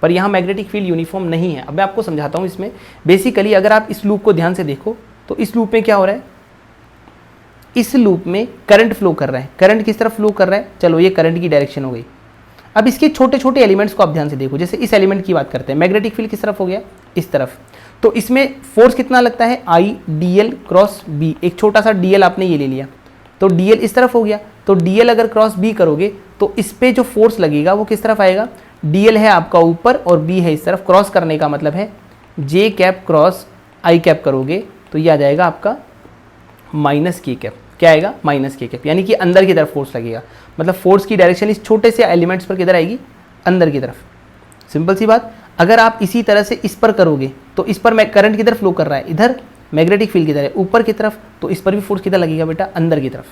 पर यहाँ मैग्नेटिक फील्ड यूनिफॉर्म नहीं है। अब मैं आपको समझाता हूँ इसमें। बेसिकली अगर आप इस लूप को ध्यान से देखो तो इस लूप में क्या हो रहा है, इस लूप में करंट फ्लो कर रहा है। करंट किस तरफ फ्लो कर रहा है, चलो ये करंट की डायरेक्शन हो गई। अब इसके छोटे छोटे एलिमेंट्स को आप ध्यान से देखो, जैसे इस एलिमेंट की बात करते हैं, मैग्नेटिक फील्ड किस तरफ हो गया, इस तरफ। तो इसमें फोर्स कितना लगता है, I D L cross B. एक छोटा सा डी एल आपने ये ले लिया, तो डी एल इस तरफ हो गया। तो डी एल अगर क्रॉस बी करोगे तो इस पर जो फोर्स लगेगा वो किस तरफ आएगा, डी एल है आपका ऊपर और बी है इस तरफ। क्रॉस करने का मतलब है जे कैप क्रॉस आई कैप करोगे तो ये आ जाएगा आपका माइनस के कैप। क्या आएगा, माइनस के कैप, यानी कि अंदर की तरफ फोर्स लगेगा। मतलब फोर्स की डायरेक्शन इस छोटे से एलिमेंट्स पर किधर आएगी, अंदर की तरफ। सिंपल सी बात। अगर आप इसी तरह से इस पर करोगे तो इस पर करंट किधर फ्लो कर रहा है, इधर। मैग्नेटिक फील्ड किधर है, ऊपर की तरफ। तो इस पर भी फोर्स किधर लगेगा बेटा, अंदर की तरफ।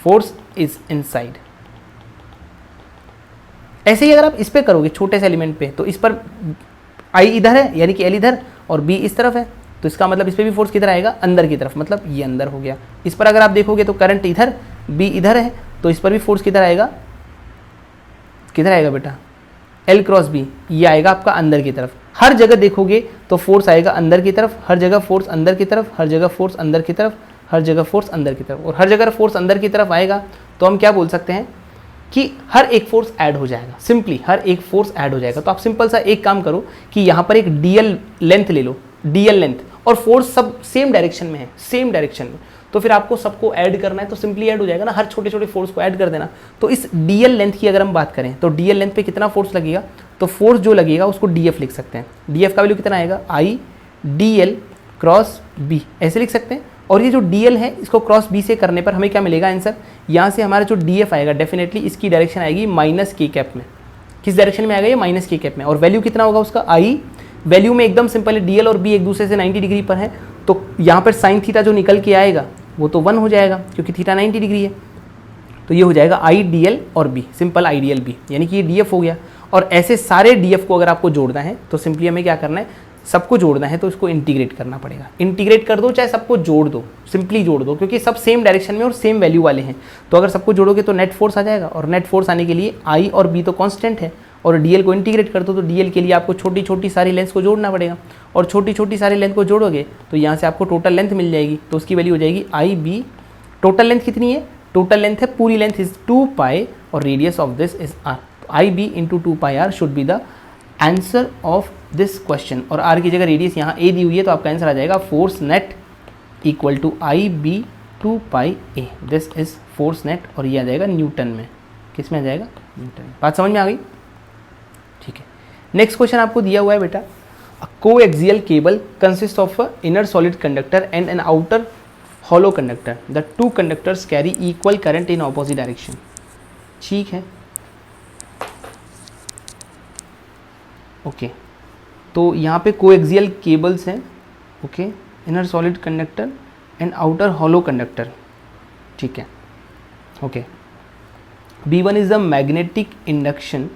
Force is inside. ऐसे ही अगर आप इस पे करोगे छोटे से एलिमेंट पे, तो इस पर आई इधर है यानी कि एल इधर और बी इस तरफ है, तो इसका मतलब इस पे भी फोर्स किधर आएगा, अंदर की तरफ। मतलब ये अंदर हो गया। इस पर अगर आप देखोगे तो करंट इधर, बी इधर है, तो इस पर भी फोर्स किधर आएगा, किधर आएगा बेटा, एल क्रॉस बी। ये आएगा आपका अंदर की तरफ। हर जगह देखोगे तो फोर्स आएगा अंदर की तरफ, हर जगह फोर्स अंदर की तरफ, हर जगह फोर्स अंदर की तरफ, हर जगह फोर्स अंदर की तरफ। और हर जगह फोर्स अंदर की तरफ आएगा तो हम क्या बोल सकते हैं कि हर एक फोर्स ऐड हो जाएगा। सिंपली हर एक फोर्स ऐड हो जाएगा। तो आप सिंपल सा एक काम करो कि यहाँ पर एक डीएल लेंथ ले लो, डीएल लेंथ, और फोर्स सब सेम डायरेक्शन में है, सेम डायरेक्शन में। तो फिर आपको सबको ऐड करना है तो सिंपली ऐड हो जाएगा ना, हर छोटे छोटे फोर्स को ऐड कर देना। तो इस डीएल लेंथ की अगर हम बात करें तो डीएल लेंथ पे कितना फोर्स लगेगा, तो फोर्स जो लगेगा उसको डीएफ लिख सकते हैं। डीएफ का वैल्यू कितना आएगा, आई डीएल क्रॉस बी, ऐसे लिख सकते हैं। और ये जो डीएल है इसको क्रॉस बी से करने पर हमें क्या मिलेगा आंसर, यहाँ से हमारा जो डीएफ आएगा डेफिनेटली इसकी डायरेक्शन आएगी माइनस के कैप में। किस डायरेक्शन में आएगा ये, माइनस के कैप में। और वैल्यू कितना होगा उसका, आई। वैल्यू में एकदम सिंपल है, डीएल और बी एक दूसरे से 90 डिग्री पर है, तो यहाँ पर साइन थीटा जो निकल के आएगा वो तो 1 हो जाएगा क्योंकि थीटा 90 डिग्री है। तो ये हो जाएगा आई डी एल और B, simple I D L B, यानी कि ये डी एफ हो गया। और ऐसे सारे डी एफ को अगर आपको जोड़ना है तो सिंपली हमें क्या करना है, सबको जोड़ना है तो इसको इंटीग्रेट करना पड़ेगा। इंटीग्रेट कर दो चाहे सबको जोड़ दो, सिंपली जोड़ दो, क्योंकि सब सेम डायरेक्शन में और सेम वैल्यू वाले हैं। तो अगर सबको जोड़ोगे तो नेट फोर्स आ जाएगा, और नेट फोर्स आने के लिए आई और बी तो कांस्टेंट है, और डीएल को इंटीग्रेट कर दो तो डीएल के लिए आपको छोटी छोटी सारी लेंथ को जोड़ना पड़ेगा। और छोटी छोटी सारी लेंथ को जोड़ोगे तो यहाँ से आपको टोटल लेंथ मिल जाएगी, तो उसकी वैल्यू हो जाएगी आई बी। टोटल लेंथ कितनी है, टोटल लेंथ है, पूरी लेंथ इज 2 पाई और radius of this is R. तो I B into 2 pi R should be the answer of this question. और आर की जगह रेडियस यहाँ ए दी हुई है तो आपका आंसर आ जाएगा force net equal to I B 2 pi A. This is force net, और ये आ जाएगा न्यूटन में। किस में आ जाएगा, न्यूटन में। बात समझ में आ गई, ठीक है। नेक्स्ट क्वेश्चन आपको दिया हुआ है बेटा, a coaxial cable consist of a inner solid conductor and an outer hollow conductor. The two conductors carry equal current in opposite direction. ठीक है, ओके। तो यहाँ पे कोएक्सियल केबल्स हैं, okay, inner solid conductor and outer hollow conductor, ठीक है, okay. B1 is the magnetic induction,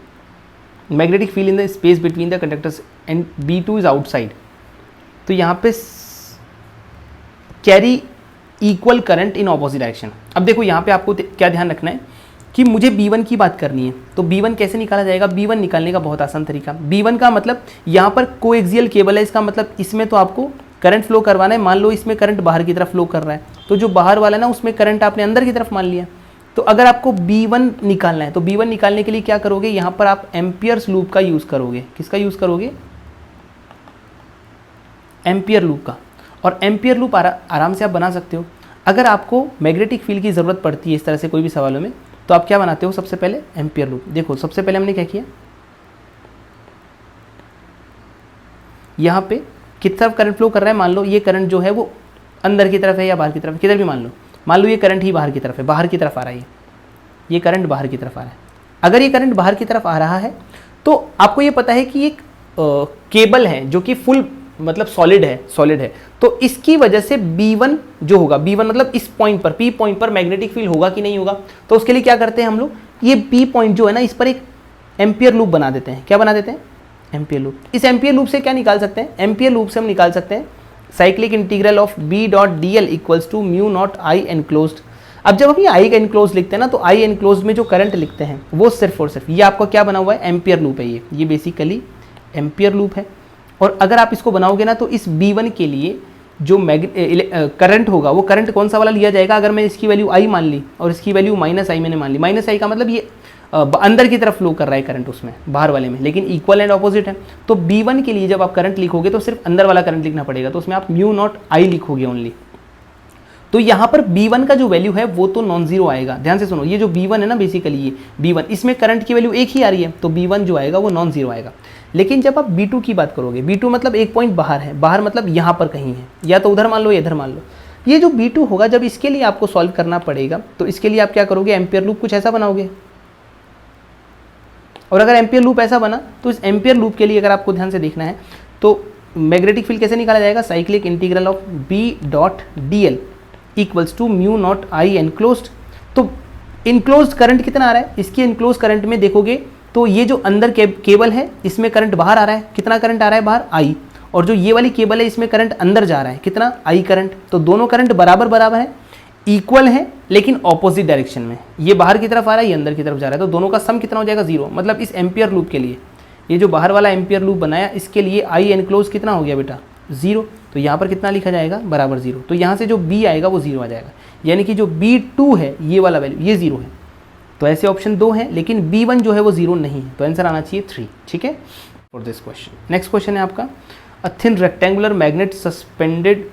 magnetic field in the space between the conductors, and B2 is outside. तो यहाँ पे carry equal current in opposite direction. अब देखो यहाँ पे आपको क्या ध्यान रखना है कि मुझे B1 की बात करनी है, तो B1 कैसे निकाला जाएगा। B1 निकालने का बहुत आसान तरीका, B1 का मतलब यहाँ पर कोएक्सियल केबल है, इसका मतलब इसमें तो आपको करंट फ्लो करवाना है। मान लो इसमें करंट बाहर की तरफ फ्लो कर रहा है, तो जो बाहर वाला ना उसमें करंट आपने अंदर की तरफ मान लिया। तो अगर आपको B1 निकालना है तो B1 निकालने के लिए क्या करोगे, यहाँ पर आप एम्पियर्स लूप का यूज़ करोगे। किसका यूज़ करोगे, एम्पियर लूप का। और एम्पियर लूप आराम से आप बना सकते हो। अगर आपको मैग्नेटिक फील्ड की ज़रूरत पड़ती है इस तरह से कोई भी सवालों में, तो आप क्या बनाते हो, सबसे पहले एम्पियर लूप। देखो सबसे पहले हमने क्या किया, यहाँ पे किस तरफ करंट फ्लो कर रहा है, मान लो ये करंट जो है वो अंदर की तरफ है या बाहर की तरफ, किधर भी मान लो ये करंट ही बाहर की तरफ है, बाहर की तरफ आ रहा है, ये करंट बाहर की तरफ आ रहा है। अगर ये करंट बाहर की तरफ आ रहा है तो आपको ये पता है कि एक केबल है जो कि फुल मतलब सॉलिड है, तो इसकी वजह से B1 जो होगा, B1 मतलब इस पॉइंट पर, P पॉइंट पर मैग्नेटिक फील्ड होगा कि नहीं होगा। तो उसके लिए क्या करते हैं हम लोग, ये P पॉइंट जो है ना, इस पर एक एम्पियर लूप बना देते हैं। क्या बना देते हैं, एम्पियर लूप। इस एम्पियर लूप से क्या निकाल सकते हैं, एम्पियर लूप से हम निकाल सकते हैं cyclic integral of B dot DL equals to mu naught I enclosed. अब जब हम ये आई का इनक्लोज लिखते हैं ना, तो आई इनक्लोज में जो करंट लिखते हैं वो सिर्फ और सिर्फ ये आपका क्या बना हुआ है, एम्पियर लूप है। ये बेसिकली एम्पियर लूप है। और अगर आप इसको बनाओगे ना, तो इस B1 के लिए जो करंट होगा वो करंट कौन सा वाला लिया जाएगा, अगर मैं इसकी वैल्यू आई मान ली और इसकी वैल्यू माइनस आई मैंने मान ली, माइनस आई का मतलब ये अंदर की तरफ फ्लो कर रहा है करंट उसमें, बाहर वाले में, लेकिन इक्वल एंड ऑपोजिट है। तो B1 के लिए जब आप करंट लिखोगे तो सिर्फ अंदर वाला करंट लिखना पड़ेगा, तो उसमें आप म्यू नॉट आई लिखोगे ओनली। तो यहाँ पर B1 का जो वैल्यू है वो तो नॉन जीरो आएगा। ध्यान से सुनो, ये जो B1 है ना, बेसिकली ये B1, इसमें करंट की वैल्यू एक ही आ रही है, तो B1 जो आएगा वो नॉन जीरो आएगा। लेकिन जब आप B2 की बात करोगे, B2 मतलब एक पॉइंट बाहर है, बाहर मतलब यहाँ पर कहीं है, या तो उधर मान लो या इधर मान लो। ये जो B2 होगा, जब इसके लिए आपको सॉल्व करना पड़ेगा, तो इसके लिए आप क्या करोगे, एम्पियर लूप कुछ ऐसा बनाओगे। और अगर एम्पियर लूप ऐसा बना, तो इस एम्पियर लूप के लिए अगर आपको ध्यान से देखना है, तो मैग्नेटिक फील्ड कैसे निकाला जाएगा, cyclic integral of B.dl equals to mu naught I enclosed. तो इनक्लोज्ड करंट कितना आ रहा है, इसकी इनक्लोज करंट में देखोगे तो ये जो अंदर केबल है इसमें करंट बाहर आ रहा है, कितना करंट आ रहा है बाहर, आई। और जो ये वाली केबल है इसमें करंट अंदर जा रहा है, कितना, आई करंट। तो दोनों करंट बराबर बराबर है, इक्वल है, लेकिन ऑपोजिट डायरेक्शन में। ये बाहर की तरफ आ रहा है, ये अंदर की तरफ जा रहा है, तो दोनों का सम कितना हो जाएगा, जीरो। मतलब इस एम्पियर लूप के लिए, ये जो बाहर वाला एम्पियर लूप बनाया, इसके लिए आई एनक्लोज कितना हो गया बेटा, जीरो। तो यहाँ पर कितना लिखा जाएगा, बराबर जीरो। तो यहाँ से जो B आएगा वो जीरो आ जाएगा, यानी कि जो B2 है ये वाला वैल्यू ये जीरो है। तो ऐसे ऑप्शन 2 है, लेकिन B1 जो है वो जीरो नहीं है, तो आंसर आना चाहिए 3। ठीक है, for this question. Next question है आपका, a thin rectangular magnet suspended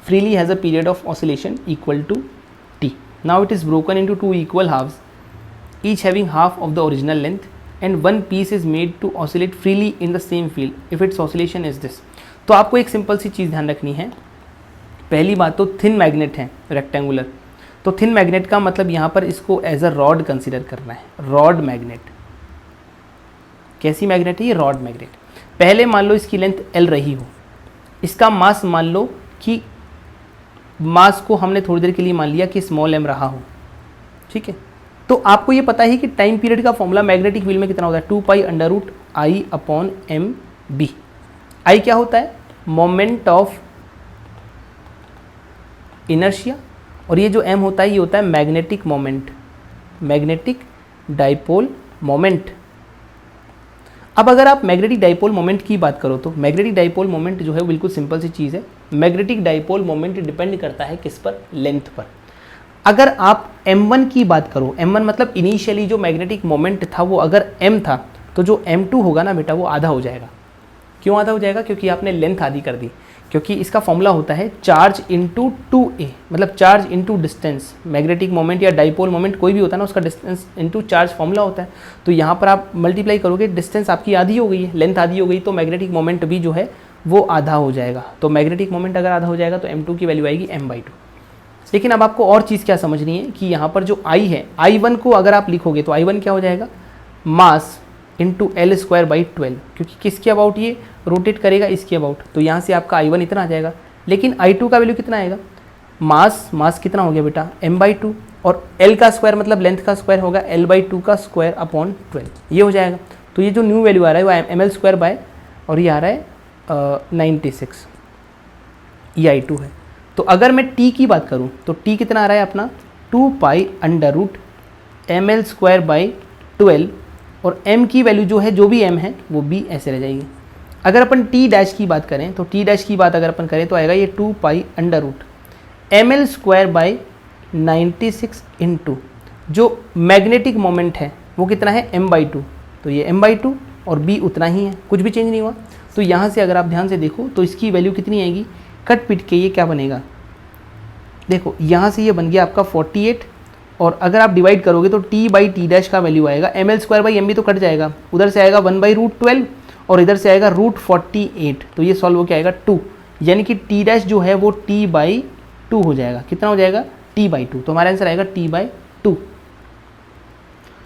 freely has a period of oscillation equal to t. Now it is broken into two equal halves, each having half of the original length, and one piece is made to oscillate freely in the same field if its oscillation is this. तो आपको एक simple सी चीज़ ध्यान रखनी है। पहली बात तो thin magnet है रेक्टेंगुलर, तो थिन मैग्नेट का मतलब यहाँ पर इसको एज अ रॉड कंसिडर करना है। रॉड मैग्नेट, कैसी मैग्नेट है ये, रॉड मैग्नेट। पहले मान लो इसकी लेंथ L रही हो, इसका मास मान लो कि मास को हमने थोड़ी देर के लिए मान लिया कि स्मॉल m रहा हो, ठीक है। तो आपको ये पता है कि टाइम पीरियड का फॉर्मूला मैग्नेटिक फील्ड में कितना होता है, 2π√I/mb। आई क्या होता है, मोमेंट ऑफ इनर्शिया, और ये जो m होता है ये होता है magnetic moment, magnetic dipole moment. अब अगर आप मैग्नेटिक डाइपोल मोमेंट की बात करो, तो मैग्नेटिक डाइपोल मोमेंट जो है बिल्कुल सिंपल सी चीज़ है। मैग्नेटिक डाइपोल मोमेंट डिपेंड करता है किस पर, लेंथ पर। अगर आप m1 की बात करो, m1 मतलब इनिशियली जो मैग्नेटिक मोमेंट था वो अगर m था, तो जो m2 होगा ना बेटा वो आधा हो जाएगा। क्यों आधा हो जाएगा, क्योंकि आपने लेंथ आधी कर दी। क्योंकि इसका फॉर्मूला होता है चार्ज इंटू 2a, मतलब charge into distance. Magnetic moment या डाइपोल मोमेंट कोई भी होता है ना, उसका डिस्टेंस इंटू चार्ज फॉर्मूला होता है। तो यहाँ पर आप मल्टीप्लाई करोगे, डिस्टेंस आपकी आधी हो गई है, लेंथ आधी हो गई, तो मैग्नेटिक मोमेंट भी जो है वो आधा हो जाएगा। तो मैग्नेटिक मोमेंट अगर आधा हो जाएगा तो m2 की वैल्यू आएगी m/2। लेकिन अब आपको और चीज़ क्या समझनी है कि यहाँ पर जो I है, I1 को अगर आप लिखोगे तो I1 क्या हो जाएगा, मास इंटू L²/12, क्योंकि किसके अबाउट ये रोटेट करेगा, इसके अबाउट। तो यहाँ से आपका I1 इतना आ जाएगा। लेकिन I2 का वैल्यू कितना आएगा, मास कितना हो गया बेटा, m/2, और L का स्क्वायर मतलब लेंथ का स्क्वायर होगा L/2 का स्क्वायर अपॉन 12, ये हो जाएगा। तो ये जो न्यू वैल्यू आ रहा है वो ml² और ये आ रहा है 96, ये I2 है। तो अगर मैं t की बात करूं तो t कितना आ रहा है अपना, 2π√ml²/12, और m की वैल्यू जो है, जो भी m है वो b ऐसे रह जाएगी। अगर अपन t डैश की बात करें तो t डैश की बात अगर अपन करें तो आएगा ये 2π√ml²/96 इंटू जो मैग्नेटिक मोमेंट है वो कितना है, m/2। तो ये m/2 और b उतना ही है, कुछ भी चेंज नहीं हुआ। तो यहाँ से अगर आप ध्यान से देखो तो इसकी वैल्यू कितनी आएगी, कट पिट के ये क्या बनेगा, देखो यहाँ से ये बन गया आपका 48, और अगर आप डिवाइड करोगे तो t/t डैश का वैल्यू आएगा ml²/mb, तो कट जाएगा, उधर से आएगा 1/√12 और इधर से आएगा √48। तो ये सॉल्व हो के आएगा 2, यानी कि t डैश जो है वो t/2 हो जाएगा। कितना हो जाएगा, t/2। तो हमारा आंसर आएगा t/2।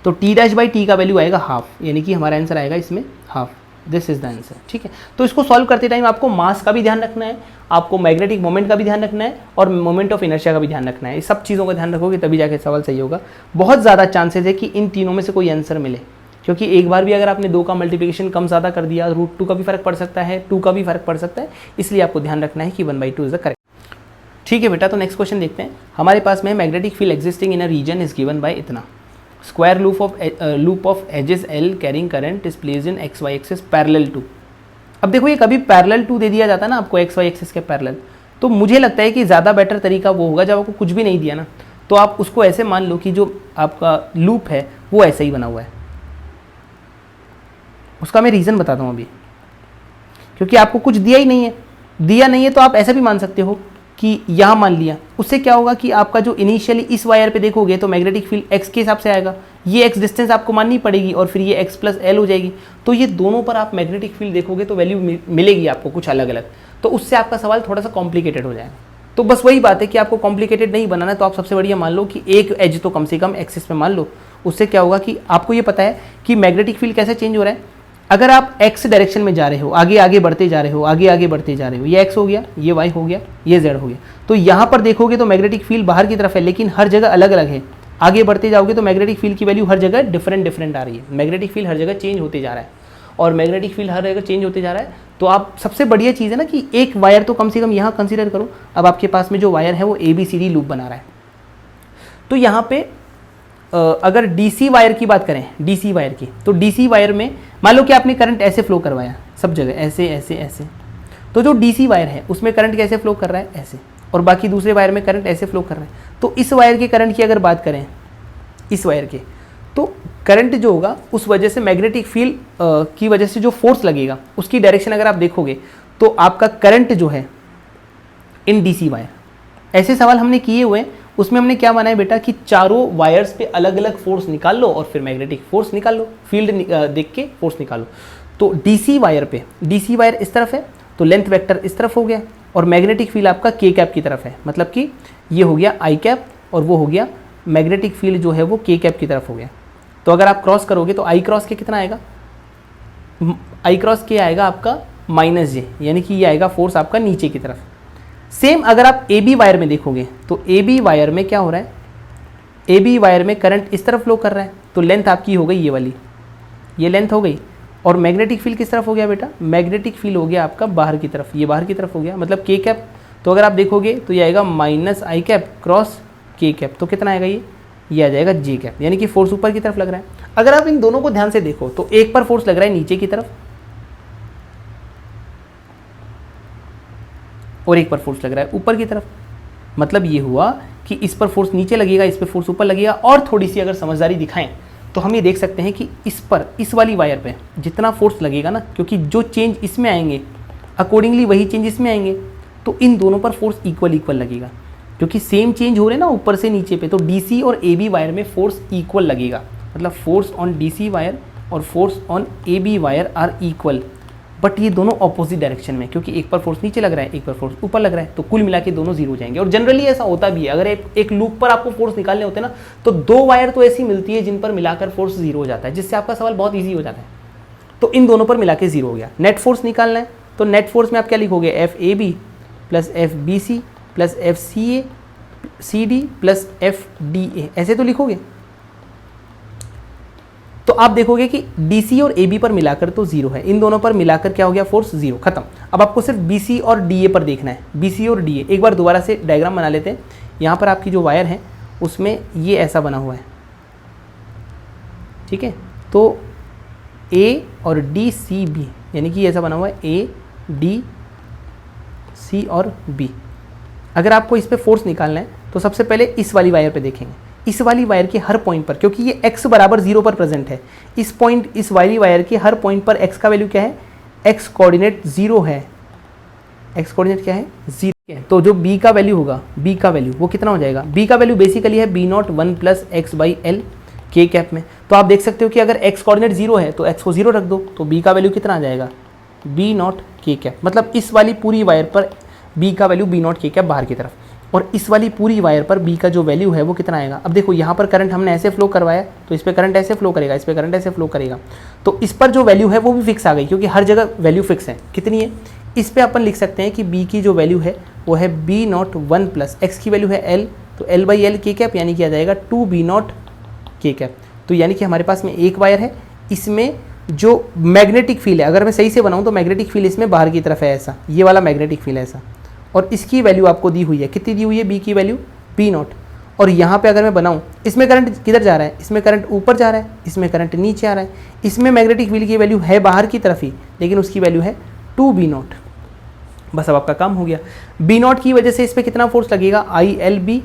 तो t'/t का वैल्यू आएगा हाफ, यानी कि हमारा आंसर आएगा इसमें half. This is the answer, ठीक है। तो इसको सॉल्व करते टाइम आपको मास का भी ध्यान रखना है, आपको मैग्नेटिक मोमेंट का भी ध्यान रखना है, और मोमेंट ऑफ इनर्शिया का भी ध्यान रखना है। ये सब चीज़ों का ध्यान रखोगे तभी जाके सवाल सही होगा। बहुत ज़्यादा चांसेस है कि इन तीनों में से कोई आंसर मिले, क्योंकि एक बार भी अगर आपने 2 का मल्टीप्लिकेशन कम ज़्यादा कर दिया, √2 का भी फर्क पड़ सकता है, 2 का भी फर्क पड़ सकता है, इसलिए आपको ध्यान रखना है कि 1/2 इज द करेक्ट। ठीक है बेटा, तो नेक्स्ट क्वेश्चन देखते हैं। हमारे पास में magnetic field existing in a region is given by इतना, square loop of edges L carrying current is placed in X Y axis parallel to. अब देखो ये कभी पैरेलल टू दे दिया जाता है ना आपको एक्स वाई एक्सिस के पैरेलल, तो मुझे लगता है कि ज़्यादा बेटर तरीका वो होगा जब आपको कुछ भी नहीं दिया ना, तो आप उसको ऐसे मान लो कि जो आपका लूप है वो ऐसे ही बना हुआ है। उसका मैं रीज़न बताता हूँ अभी, क्योंकि आपको कुछ दिया ही नहीं है। दिया नहीं है तो आप ऐसा भी मान सकते हो कि यहाँ मान लिया, उससे क्या होगा कि आपका जो इनिशियली इस वायर पे देखोगे तो मैग्नेटिक फील्ड एक्स के हिसाब से आएगा, ये एक्स डिस्टेंस आपको माननी पड़ेगी और फिर ये एक्स प्लस एल हो जाएगी। तो ये दोनों पर आप मैग्नेटिक फील्ड देखोगे तो वैल्यू मिलेगी आपको कुछ अलग अलग, तो उससे आपका सवाल थोड़ा सा कॉम्प्लिकेटेड हो जाएगा। तो बस वही बात है कि आपको कॉम्प्लिकेटेड नहीं बनाना है, तो आप सबसे बढ़िया मान लो कि एक एज तो कम से कम एक्सिस में मान लो। उससे क्या होगा कि आपको ये पता है कि मैग्नेटिक फील्ड कैसे चेंज हो रहा है। अगर आप एक्स डायरेक्शन में जा रहे हो, आगे आगे बढ़ते जा रहे हो, आगे आगे बढ़ते जा रहे हो, ये एक्स हो गया, ये वाई हो गया, ये जेड हो गया, तो यहाँ पर देखोगे तो मैग्नेटिक फील्ड बाहर की तरफ है, लेकिन हर जगह अलग अलग है। आगे बढ़ते जाओगे तो मैग्नेटिक फील्ड की वैल्यू हर जगह डिफरेंट आ रही है। मैग्नेटिक फील्ड हर जगह चेंज होते जा रहा है, और मैग्नेटिक फील्ड हर जगह चेंज होते जा रहा है, तो आप सबसे बढ़िया चीज़ है ना कि एक वायर तो कम से कम यहाँ कंसिडर करो। अब आपके पास में जो वायर है वो ABCD लूप बना रहा है, तो यहाँ पे अगर DC वायर की बात करें, DC वायर की, तो DC वायर में मान लो कि आपने करंट ऐसे फ्लो करवाया सब जगह, ऐसे ऐसे ऐसे, तो जो DC वायर है उसमें करंट कैसे फ्लो कर रहा है, ऐसे, और बाकी दूसरे वायर में करंट ऐसे फ्लो कर रहा है। तो इस वायर के करंट की अगर बात करें, इस वायर के, तो करंट जो होगा उस वजह से मैग्नेटिक फील्ड की वजह से जो फोर्स लगेगा उसकी डायरेक्शन अगर आप देखोगे तो आपका करंट जो है इन DC वायर, ऐसे सवाल हमने किए हुए हैं, उसमें हमने क्या माना है बेटा कि चारों वायर्स पे अलग अलग फोर्स निकाल लो और फिर मैग्नेटिक फोर्स निकाल लो, फील्ड देख के फोर्स निकालो। तो DC वायर पे, DC वायर इस तरफ है तो लेंथ वेक्टर इस तरफ हो गया, और मैग्नेटिक फील्ड आपका K कैप की तरफ है, मतलब कि ये हो गया I कैप और वो हो गया मैग्नेटिक फील्ड जो है वो K कैप की तरफ हो गया। तो अगर आप क्रॉस करोगे तो I क्रॉस के कितना आएगा, I क्रॉस के आएगा आपका -J, यानी कि ये आएगा फोर्स आपका नीचे की तरफ। सेम अगर आप AB वायर में देखोगे तो AB वायर में क्या हो रहा है, AB वायर में करंट इस तरफ फ्लो कर रहा है, तो लेंथ आपकी हो गई ये वाली, ये लेंथ हो गई, और मैग्नेटिक फील्ड किस तरफ हो गया बेटा, मैग्नेटिक फील्ड हो गया आपका बाहर की तरफ, ये बाहर की तरफ हो गया, मतलब K कैप। तो अगर आप देखोगे तो ये आएगा -I cap cross K cap, तो कितना आएगा ये आ जाएगा J कैप, यानी कि फोर्स ऊपर की तरफ लग रहा है। अगर आप इन दोनों को ध्यान से देखो तो एक पर फोर्स लग रहा है नीचे की तरफ और एक पर फोर्स लग रहा है ऊपर की तरफ, मतलब ये हुआ कि इस पर फोर्स नीचे लगेगा, इस पर फोर्स ऊपर लगेगा। और थोड़ी सी अगर समझदारी दिखाएं तो हम ये देख सकते हैं कि इस पर, इस वाली वायर पे जितना फोर्स लगेगा ना, क्योंकि जो चेंज इसमें आएंगे अकॉर्डिंगली वही चेंज इसमें आएंगे, तो इन दोनों पर फोर्स इक्वल लगेगा, क्योंकि सेम चेंज हो रहे हैं ना ऊपर से नीचे पे, तो DC और AB वायर में फोर्स इक्वल लगेगा, मतलब फोर्स ऑन DC वायर और force on AB wire are equal, but ये दोनों ऑपोजिट डायरेक्शन में, क्योंकि एक पर फोर्स नीचे लग रहा है, एक पर फोर्स ऊपर लग रहा है, तो कुल मिला के दोनों जीरो हो जाएंगे। और जनरली ऐसा होता भी है, अगर एक लूप पर आपको फोर्स निकालने होते हैं ना, तो दो वायर तो ऐसी मिलती है जिन पर मिलाकर फोर्स जीरो हो जाता है, जिससे आपका सवाल बहुत ईजी हो जाता है। तो इन दोनों पर मिला के जीरो हो गया। नेट फोर्स निकालना है, तो नेट फोर्स में आप क्या लिखोगे, FAB plus FBC plus FCA CD plus FDA, ऐसे तो लिखोगे। तो आप देखोगे कि DC और AB पर मिलाकर तो जीरो है, इन दोनों पर मिलाकर क्या हो गया, फोर्स जीरो, खत्म। अब आपको सिर्फ BC और DA पर देखना है, BC और DA। एक बार दोबारा से डायग्राम बना लेते हैं। यहाँ पर आपकी जो वायर है उसमें ये ऐसा बना हुआ है, ठीक है, तो A और DCB, यानी कि ऐसा बना हुआ है A D C और B। अगर आपको इस पर फोर्स निकालना है तो सबसे पहले इस वाली वायर पे देखेंगे, इस वाली वायर के हर पॉइंट पर, क्योंकि ये x बराबर 0 पर प्रेजेंट है, इस पॉइंट, इस वाली वायर के हर पॉइंट पर x का वैल्यू क्या है, x कोऑर्डिनेट 0 है, x कोऑर्डिनेट क्या है, 0 है। तो जो b का वैल्यू होगा, b का वैल्यू वो कितना हो जाएगा, b का वैल्यू बेसिकली है B0 1 plus x/L K cap में। तो आप देख सकते हो कि अगर x कोऑर्डिनेट 0 है तो x को 0 रख दो, तो b का वैल्यू कितना आ जाएगा, B0 K कैप। मतलब इस वाली पूरी वायर पर b का वैल्यू B0 K कैप बाहर की तरफ, और इस वाली पूरी वायर पर b का जो वैल्यू है वो कितना आएगा। अब देखो यहाँ पर करंट हमने ऐसे फ्लो करवाया, तो इस पर करंट ऐसे फ्लो करेगा, इस पर करंट ऐसे फ्लो करेगा, तो इस पर जो वैल्यू है वो भी फिक्स आ गई, क्योंकि हर जगह वैल्यू फिक्स है। कितनी है, इस पर अपन लिख सकते हैं कि b की जो वैल्यू है वो है B0 1 प्लस x की वैल्यू है L, तो L/L K कैप, यानी कि आ जाएगा 2B0 K कैप। तो यानी कि हमारे पास में एक वायर है, इसमें जो मैग्नेटिक फील्ड है, अगर मैं सही से बनाऊँ तो मैग्नेटिक फील्ड इसमें बाहर की तरफ है, ऐसा, ये वाला मैग्नेटिक फील्ड है ऐसा, और इसकी वैल्यू आपको दी हुई है, कितनी दी हुई है, बी की वैल्यू पी नॉट। और यहाँ पे अगर मैं बनाऊँ, इसमें करंट किधर जा रहा है, इसमें करंट ऊपर जा रहा है, इसमें करंट नीचे आ रहा है, इसमें मैग्नेटिक फील्ड की वैल्यू है बाहर की तरफ ही, लेकिन उसकी वैल्यू है 2 बी नॉट। बस अब आपका काम हो गया। बी नॉट की वजह से इस पर कितना फोर्स लगेगा, आई एल बी,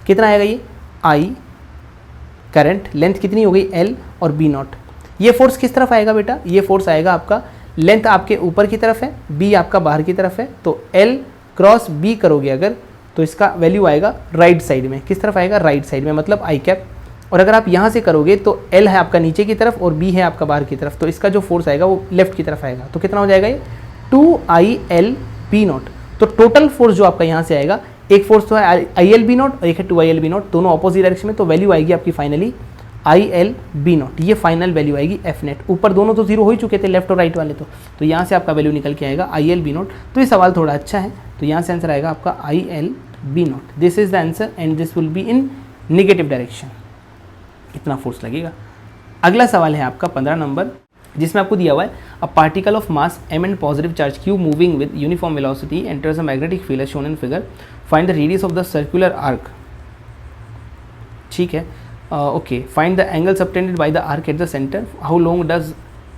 कितना आएगा ये, आई करंट, लेंथ कितनी हो गई एल, और बी नॉट। ये फोर्स किस तरफ आएगा बेटा, ये फोर्स आएगा आपका, लेंथ आपके ऊपर की तरफ है, बी आपका बाहर की तरफ है, तो एल क्रॉस बी करोगे अगर, तो इसका वैल्यू आएगा राइट साइड में। किस तरफ आएगा, राइट साइड में, मतलब आई कैप। और अगर आप यहाँ से करोगे तो एल है आपका नीचे की तरफ और बी है आपका बाहर की तरफ, तो इसका जो फोर्स आएगा वो लेफ्ट की तरफ आएगा। तो कितना हो जाएगा ये, 2 आई एल बी नॉट। तो टोटल फोर्स जो आपका यहाँ से आएगा, एक फोर्स तो है आई एल बी नॉट और एक है 2 आई एल बी नॉट, दोनों ऑपोजिट डायरेक्शन में, तो वैल्यू आएगी आपकी finally I L B naught. ये फाइनल वैल्यू आएगी एफ नेट। ऊपर दोनों तो जीरो हो ही चुके थे, लेफ्ट और राइट वाले, तो यहाँ से आपका वैल्यू निकल के आएगा आई एल बी नॉट। तो ये सवाल थोड़ा अच्छा है, तो यहाँ से आंसर आएगा आपका I L B naught. This is the answer and this will be in negative direction, इतना फोर्स लगेगा। अगला सवाल है आपका 15 नंबर, जिसमें आपको दिया हुआ है a particle of mass m and positive charge q moving with uniform velocity enters a magnetic field as shown in figure, find the radius of the circular arc. ठीक है, okay, find the angle subtended by the arc at the centre, how long does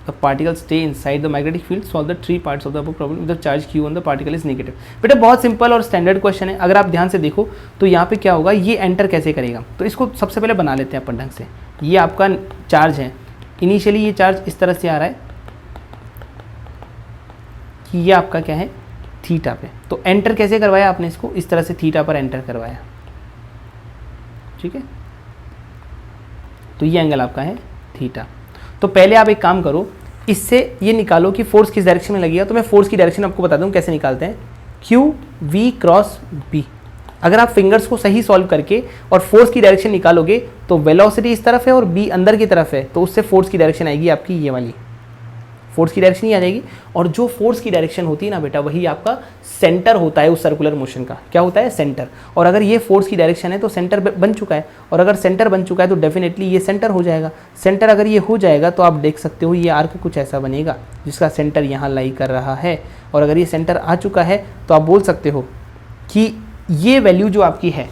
the particle stay inside the magnetic field, solve the 3 parts of the problem with the charge q on the particle is negative. बेटा बहुत simple और standard question है। अगर आप ध्यान से देखो तो यहाँ पे क्या होगा, ये एंटर कैसे करेगा, तो इसको सबसे पहले बना लेते हैं अपन ढंग से। ये आपका चार्ज है, इनिशियली ये चार्ज इस तरह से आ रहा है कि ये आपका क्या है, थीटा पे, तो एंटर कैसे करवाया आपने इसको, इस तरह से थीटा पर एंटर करवाया। ठीक है, तो ये एंगल आपका है थीटा। तो पहले आप एक काम करो, इससे ये निकालो कि फोर्स किस डायरेक्शन में लगेगा। तो मैं फोर्स की डायरेक्शन आपको बता दूं कैसे निकालते हैं, क्यू वी क्रॉस बी। अगर आप फिंगर्स को सही सॉल्व करके और फोर्स की डायरेक्शन निकालोगे तो वेलोसिटी इस तरफ है और बी अंदर की तरफ है, तो उससे फोर्स की डायरेक्शन आएगी आपकी ये वाली, फोर्स की डायरेक्शन ही आ जाएगी। और जो फोर्स की डायरेक्शन होती है ना बेटा, वही आपका सेंटर होता है उस सर्कुलर मोशन का। क्या होता है, सेंटर। और अगर ये फोर्स की डायरेक्शन है तो सेंटर बन चुका है, और अगर सेंटर बन चुका है तो डेफिनेटली ये सेंटर हो जाएगा। सेंटर अगर ये हो जाएगा तो आप देख सकते हो ये आर्क कुछ ऐसा बनेगा जिसका सेंटर यहाँ लाई कर रहा है। और अगर ये सेंटर आ चुका है तो आप बोल सकते हो कि ये वैल्यू जो आपकी है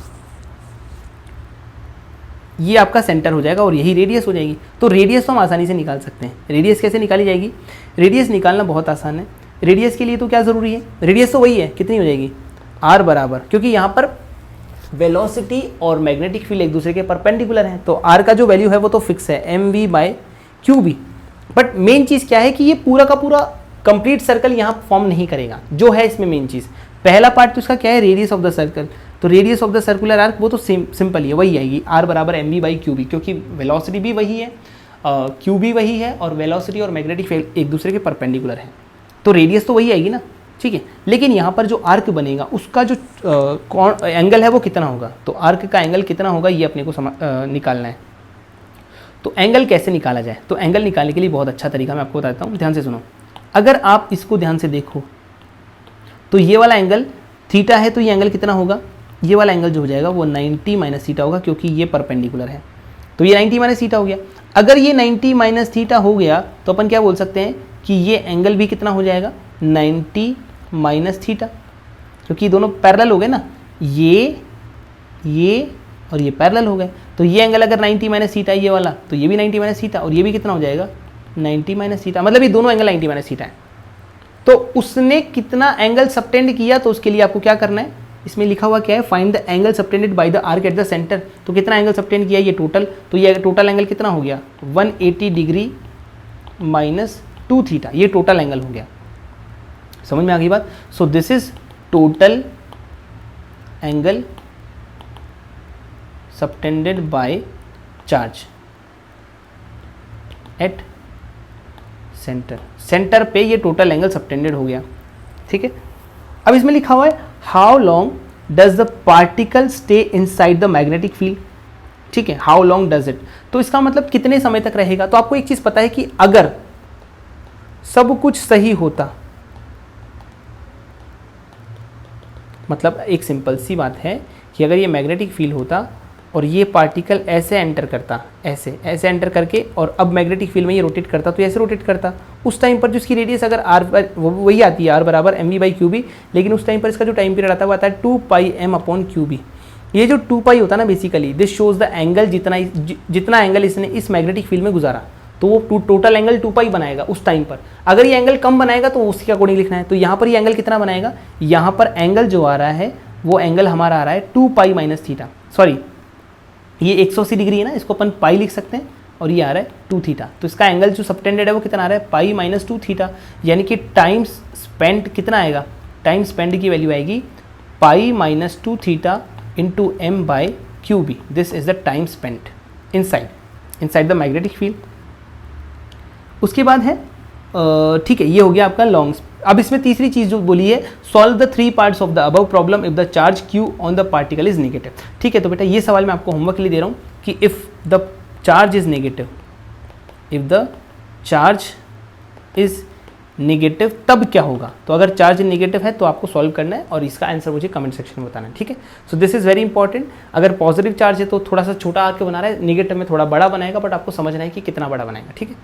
ये आपका सेंटर हो जाएगा और यही रेडियस हो जाएगी। तो रेडियस तो हम आसानी से निकाल सकते हैं। रेडियस कैसे निकाली जाएगी, रेडियस निकालना बहुत आसान है। रेडियस के लिए तो क्या ज़रूरी है, रेडियस तो वही है, कितनी हो जाएगी, आर बराबर, क्योंकि यहाँ पर वेलोसिटी और मैग्नेटिक फील्ड एक दूसरे के परपेंडिकुलर हैं, तो आर का जो वैल्यू है वो तो फिक्स है, M V by Q B. But main चीज़ क्या है कि ये पूरा का पूरा कंप्लीट सर्कल यहाँ फॉर्म नहीं करेगा। जो है इसमें मेन चीज़, पहला पार्ट तो इसका क्या है, रेडियस ऑफ द सर्कल। तो radius of the circular arc वो तो सिंपल ही है, वही आएगी, आर बराबर M B by Q B, क्योंकि वेलोसिटी भी वही है, क्यू भी वही है, और वेलोसिटी और मैग्नेटिक फील्ड एक दूसरे के परपेंडिकुलर हैं, तो रेडियस तो वही आएगी ना। ठीक है, लेकिन यहाँ पर जो आर्क बनेगा उसका जो एंगल है वो कितना होगा, तो आर्क का एंगल कितना होगा ये अपने को निकालना है। तो एंगल कैसे निकाला जाए, तो एंगल निकालने के लिए बहुत अच्छा तरीका मैं आपको बताता हूँ, ध्यान से सुनो। अगर आप इसको ध्यान से देखो तो ये वाला एंगल थीटा है, तो ये एंगल कितना होगा, ये वाला एंगल जो हो जाएगा वो 90 माइनस थीटा होगा, क्योंकि ये परपेंडिकुलर है, तो ये 90 माइनस थीटा हो गया। अगर ये 90 माइनस थीटा हो गया तो अपन क्या बोल सकते हैं कि ये एंगल भी कितना हो जाएगा, 90 माइनस थीटा, क्योंकि दोनों पैरेलल हो गए ना, ये और ये पैरेलल हो गए। तो ये एंगल अगर 90 माइनस थीटा ये वाला, तो ये भी 90 माइनस थीटा, और ये भी कितना हो जाएगा, 90 माइनस थीटा, मतलब ये दोनों एंगल 90 माइनस थीटा है। तो उसने कितना एंगल सबटेंड किया, तो उसके लिए आपको क्या करना है, इसमें लिखा हुआ क्या है, find the angle subtended by the arc at the centre. तो कितना एंगल सबटेंड किया, ये टोटल, तो ये टोटल एंगल कितना हो गया, 180 डिग्री माइनस 2 थीटा, ये टोटल एंगल हो गया। समझ में आ गई बात। So this is total angle subtended by charge at centre. Centre पे ये टोटल एंगल सबटेंडेड हो गया। ठीक है, अब इसमें लिखा हुआ है how long does the particle stay inside the magnetic field. ठीक है, हाउ लॉन्ग डज इट, तो इसका मतलब कितने समय तक रहेगा। तो आपको एक चीज पता है कि अगर सब कुछ सही होता, मतलब एक सिंपल सी बात है कि अगर ये मैग्नेटिक फील्ड होता और ये पार्टिकल ऐसे एंटर करता, ऐसे ऐसे एंटर करके, और अब मैग्नेटिक फील्ड में ये रोटेट करता, तो ऐसे रोटेट करता। उस टाइम पर जो इसकी रेडियस अगर आर वही आती है, आर बराबर M V by Q B, लेकिन उस टाइम पर इसका जो टाइम पीरियड आता है वो आता है 2 पाई एम अपॉन क्यू बी। ये जो 2 पाई होता है ना, basically this shows the angle, जितना एंगल इसने इस मैग्नेटिक फील्ड में गुजारा, तो वो टोटल एंगल 2 पाई बनाएगा उस टाइम पर। अगर ये एंगल कम बनाएगा तो उसके अकॉर्डिंग लिखना है। तो यहाँ पर ये एंगल कितना बनाएगा, यहाँ पर एंगल जो आ रहा है वो एंगल हमारा आ रहा है 2 पाई माइनस थीटा, सॉरी ये 180 डिग्री है ना, इसको अपन पाई लिख सकते हैं, और ये आ रहा है 2 थीटा। तो इसका एंगल जो सबटेंडेड है वो कितना आ रहा है, पाई माइनस 2 थीटा, यानी कि टाइम स्पेंड कितना आएगा, टाइम स्पेंड की वैल्यू आएगी pi minus 2 theta into M by Q B. This is the time spend inside the magnetic field. उसके बाद है ठीक है, ये हो गया आपका लॉन्ग। अब इसमें तीसरी चीज जो बोली है, solve the 3 parts of the above problem if the charge Q on the particle is negative. ठीक है, तो बेटा ये सवाल मैं आपको होमवर्क के लिए दे रहा हूँ कि if the charge is negative, if the charge is negative तब क्या होगा। तो अगर चार्ज नेगेटिव है तो आपको सॉल्व करना है और इसका आंसर मुझे कमेंट सेक्शन में बताना है। ठीक है, so this is very important. अगर पॉजिटिव चार्ज है तो थोड़ा सा छोटा आके बना रहा है, नेगेटिव में थोड़ा बड़ा बनाएगा, बट आपको समझना है कि कितना बड़ा बनाएगा। ठीक है,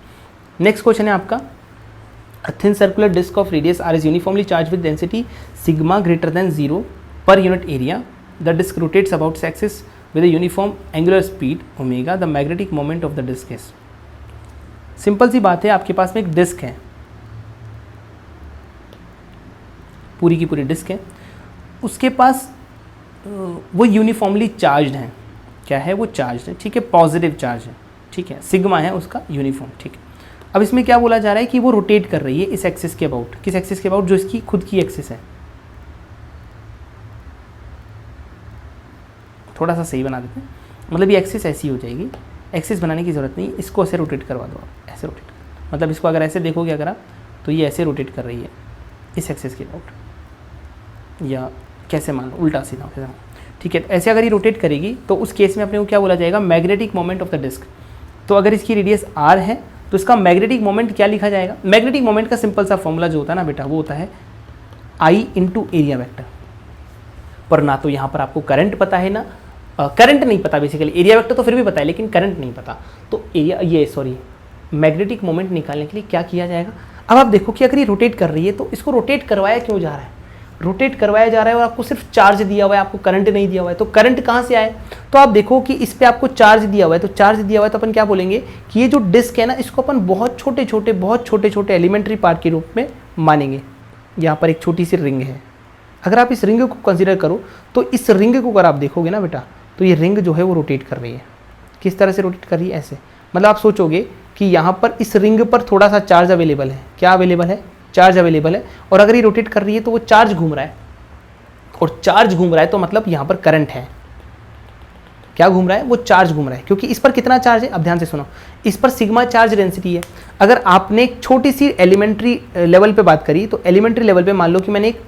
नेक्स्ट क्वेश्चन है आपका, a thin circular disk of radius r is uniformly charged with density sigma greater than 0 per unit area. The disk rotates about its axis with a uniform angular speed omega. The magnetic moment of the disk is. Simple सी बात है, आपके पास में एक disc है, पूरी की पूरी डिस्क है, उसके पास वो यूनिफॉर्मली चार्ज है। क्या है, वो चार्ज है। ठीक है, पॉजिटिव चार्ज है। ठीक है, सिग्मा है उसका यूनिफॉर्म। ठीक है, अब इसमें क्या बोला जा रहा है कि वो रोटेट कर रही है इस एक्सिस के अबाउट। किस एक्सिस के अबाउट, जो इसकी खुद की एक्सिस है। थोड़ा सा सही बना देते हैं, मतलब ये एक्सिस ऐसी हो जाएगी, एक्सिस बनाने की ज़रूरत नहीं, इसको ऐसे रोटेट करवा दो आप, ऐसे रोटेट, मतलब इसको अगर ऐसे देखोगे अगर आप, तो ये ऐसे रोटेट कर रही है इस एक्सिस के अबाउट, या कैसे मान लो उल्टा सीधा कैसे मान। ठीक है, ऐसे अगर ये रोटेट करेगी तो उस केस में अपने को क्या बोला जाएगा, magnetic moment of the disc. तो अगर इसकी रेडियस आर है तो इसका मैग्नेटिक मोमेंट क्या लिखा जाएगा। मैग्नेटिक मोमेंट का सिंपल सा फॉर्मूला जो होता है ना बेटा, वो होता है आई इंटू एरिया वेक्टर। पर ना तो यहाँ पर आपको करंट पता है ना, करंट नहीं पता बेसिकली, एरिया वेक्टर तो फिर भी पता है लेकिन करंट नहीं पता। तो मैग्नेटिक मोमेंट निकालने के लिए क्या किया जाएगा। अब आप देखो कि अगर ये रोटेट कर रही है तो इसको रोटेट करवाया क्यों जा रहा है, रोटेट करवाया जा रहा है और आपको सिर्फ चार्ज दिया हुआ है, आपको करंट नहीं दिया हुआ है। तो करंट कहाँ से आए, तो आप देखो कि इस पे आपको चार्ज दिया हुआ है, तो चार्ज दिया हुआ है तो अपन क्या बोलेंगे कि ये जो डिस्क है ना, इसको अपन बहुत छोटे छोटे एलिमेंट्री पार्ट के रूप में मानेंगे। यहाँ पर एक छोटी सी रिंग है, अगर आप इस रिंग को कंसिडर करो तो इस रिंग को अगर आप देखोगे ना बेटा, तो ये रिंग जो है वो रोटेट कर रही है। किस तरह से रोटेट कर रही है, ऐसे। मतलब आप सोचोगे कि यहाँ पर इस रिंग पर थोड़ा सा चार्ज अवेलेबल है। क्या अवेलेबल है, चार्ज अवेलेबल है। और अगर ये रोटेट कर रही है तो वो चार्ज घूम रहा है, और चार्ज घूम रहा है तो मतलब यहाँ पर करंट है। क्या घूम रहा है, वो चार्ज घूम रहा है, क्योंकि इस पर कितना चार्ज है, अब ध्यान से सुनो, इस पर सिग्मा चार्ज डेंसिटी है। अगर आपने एक छोटी सी एलिमेंट्री लेवल पे बात करी, तो एलिमेंट्री लेवल पे मान लो कि मैंने एक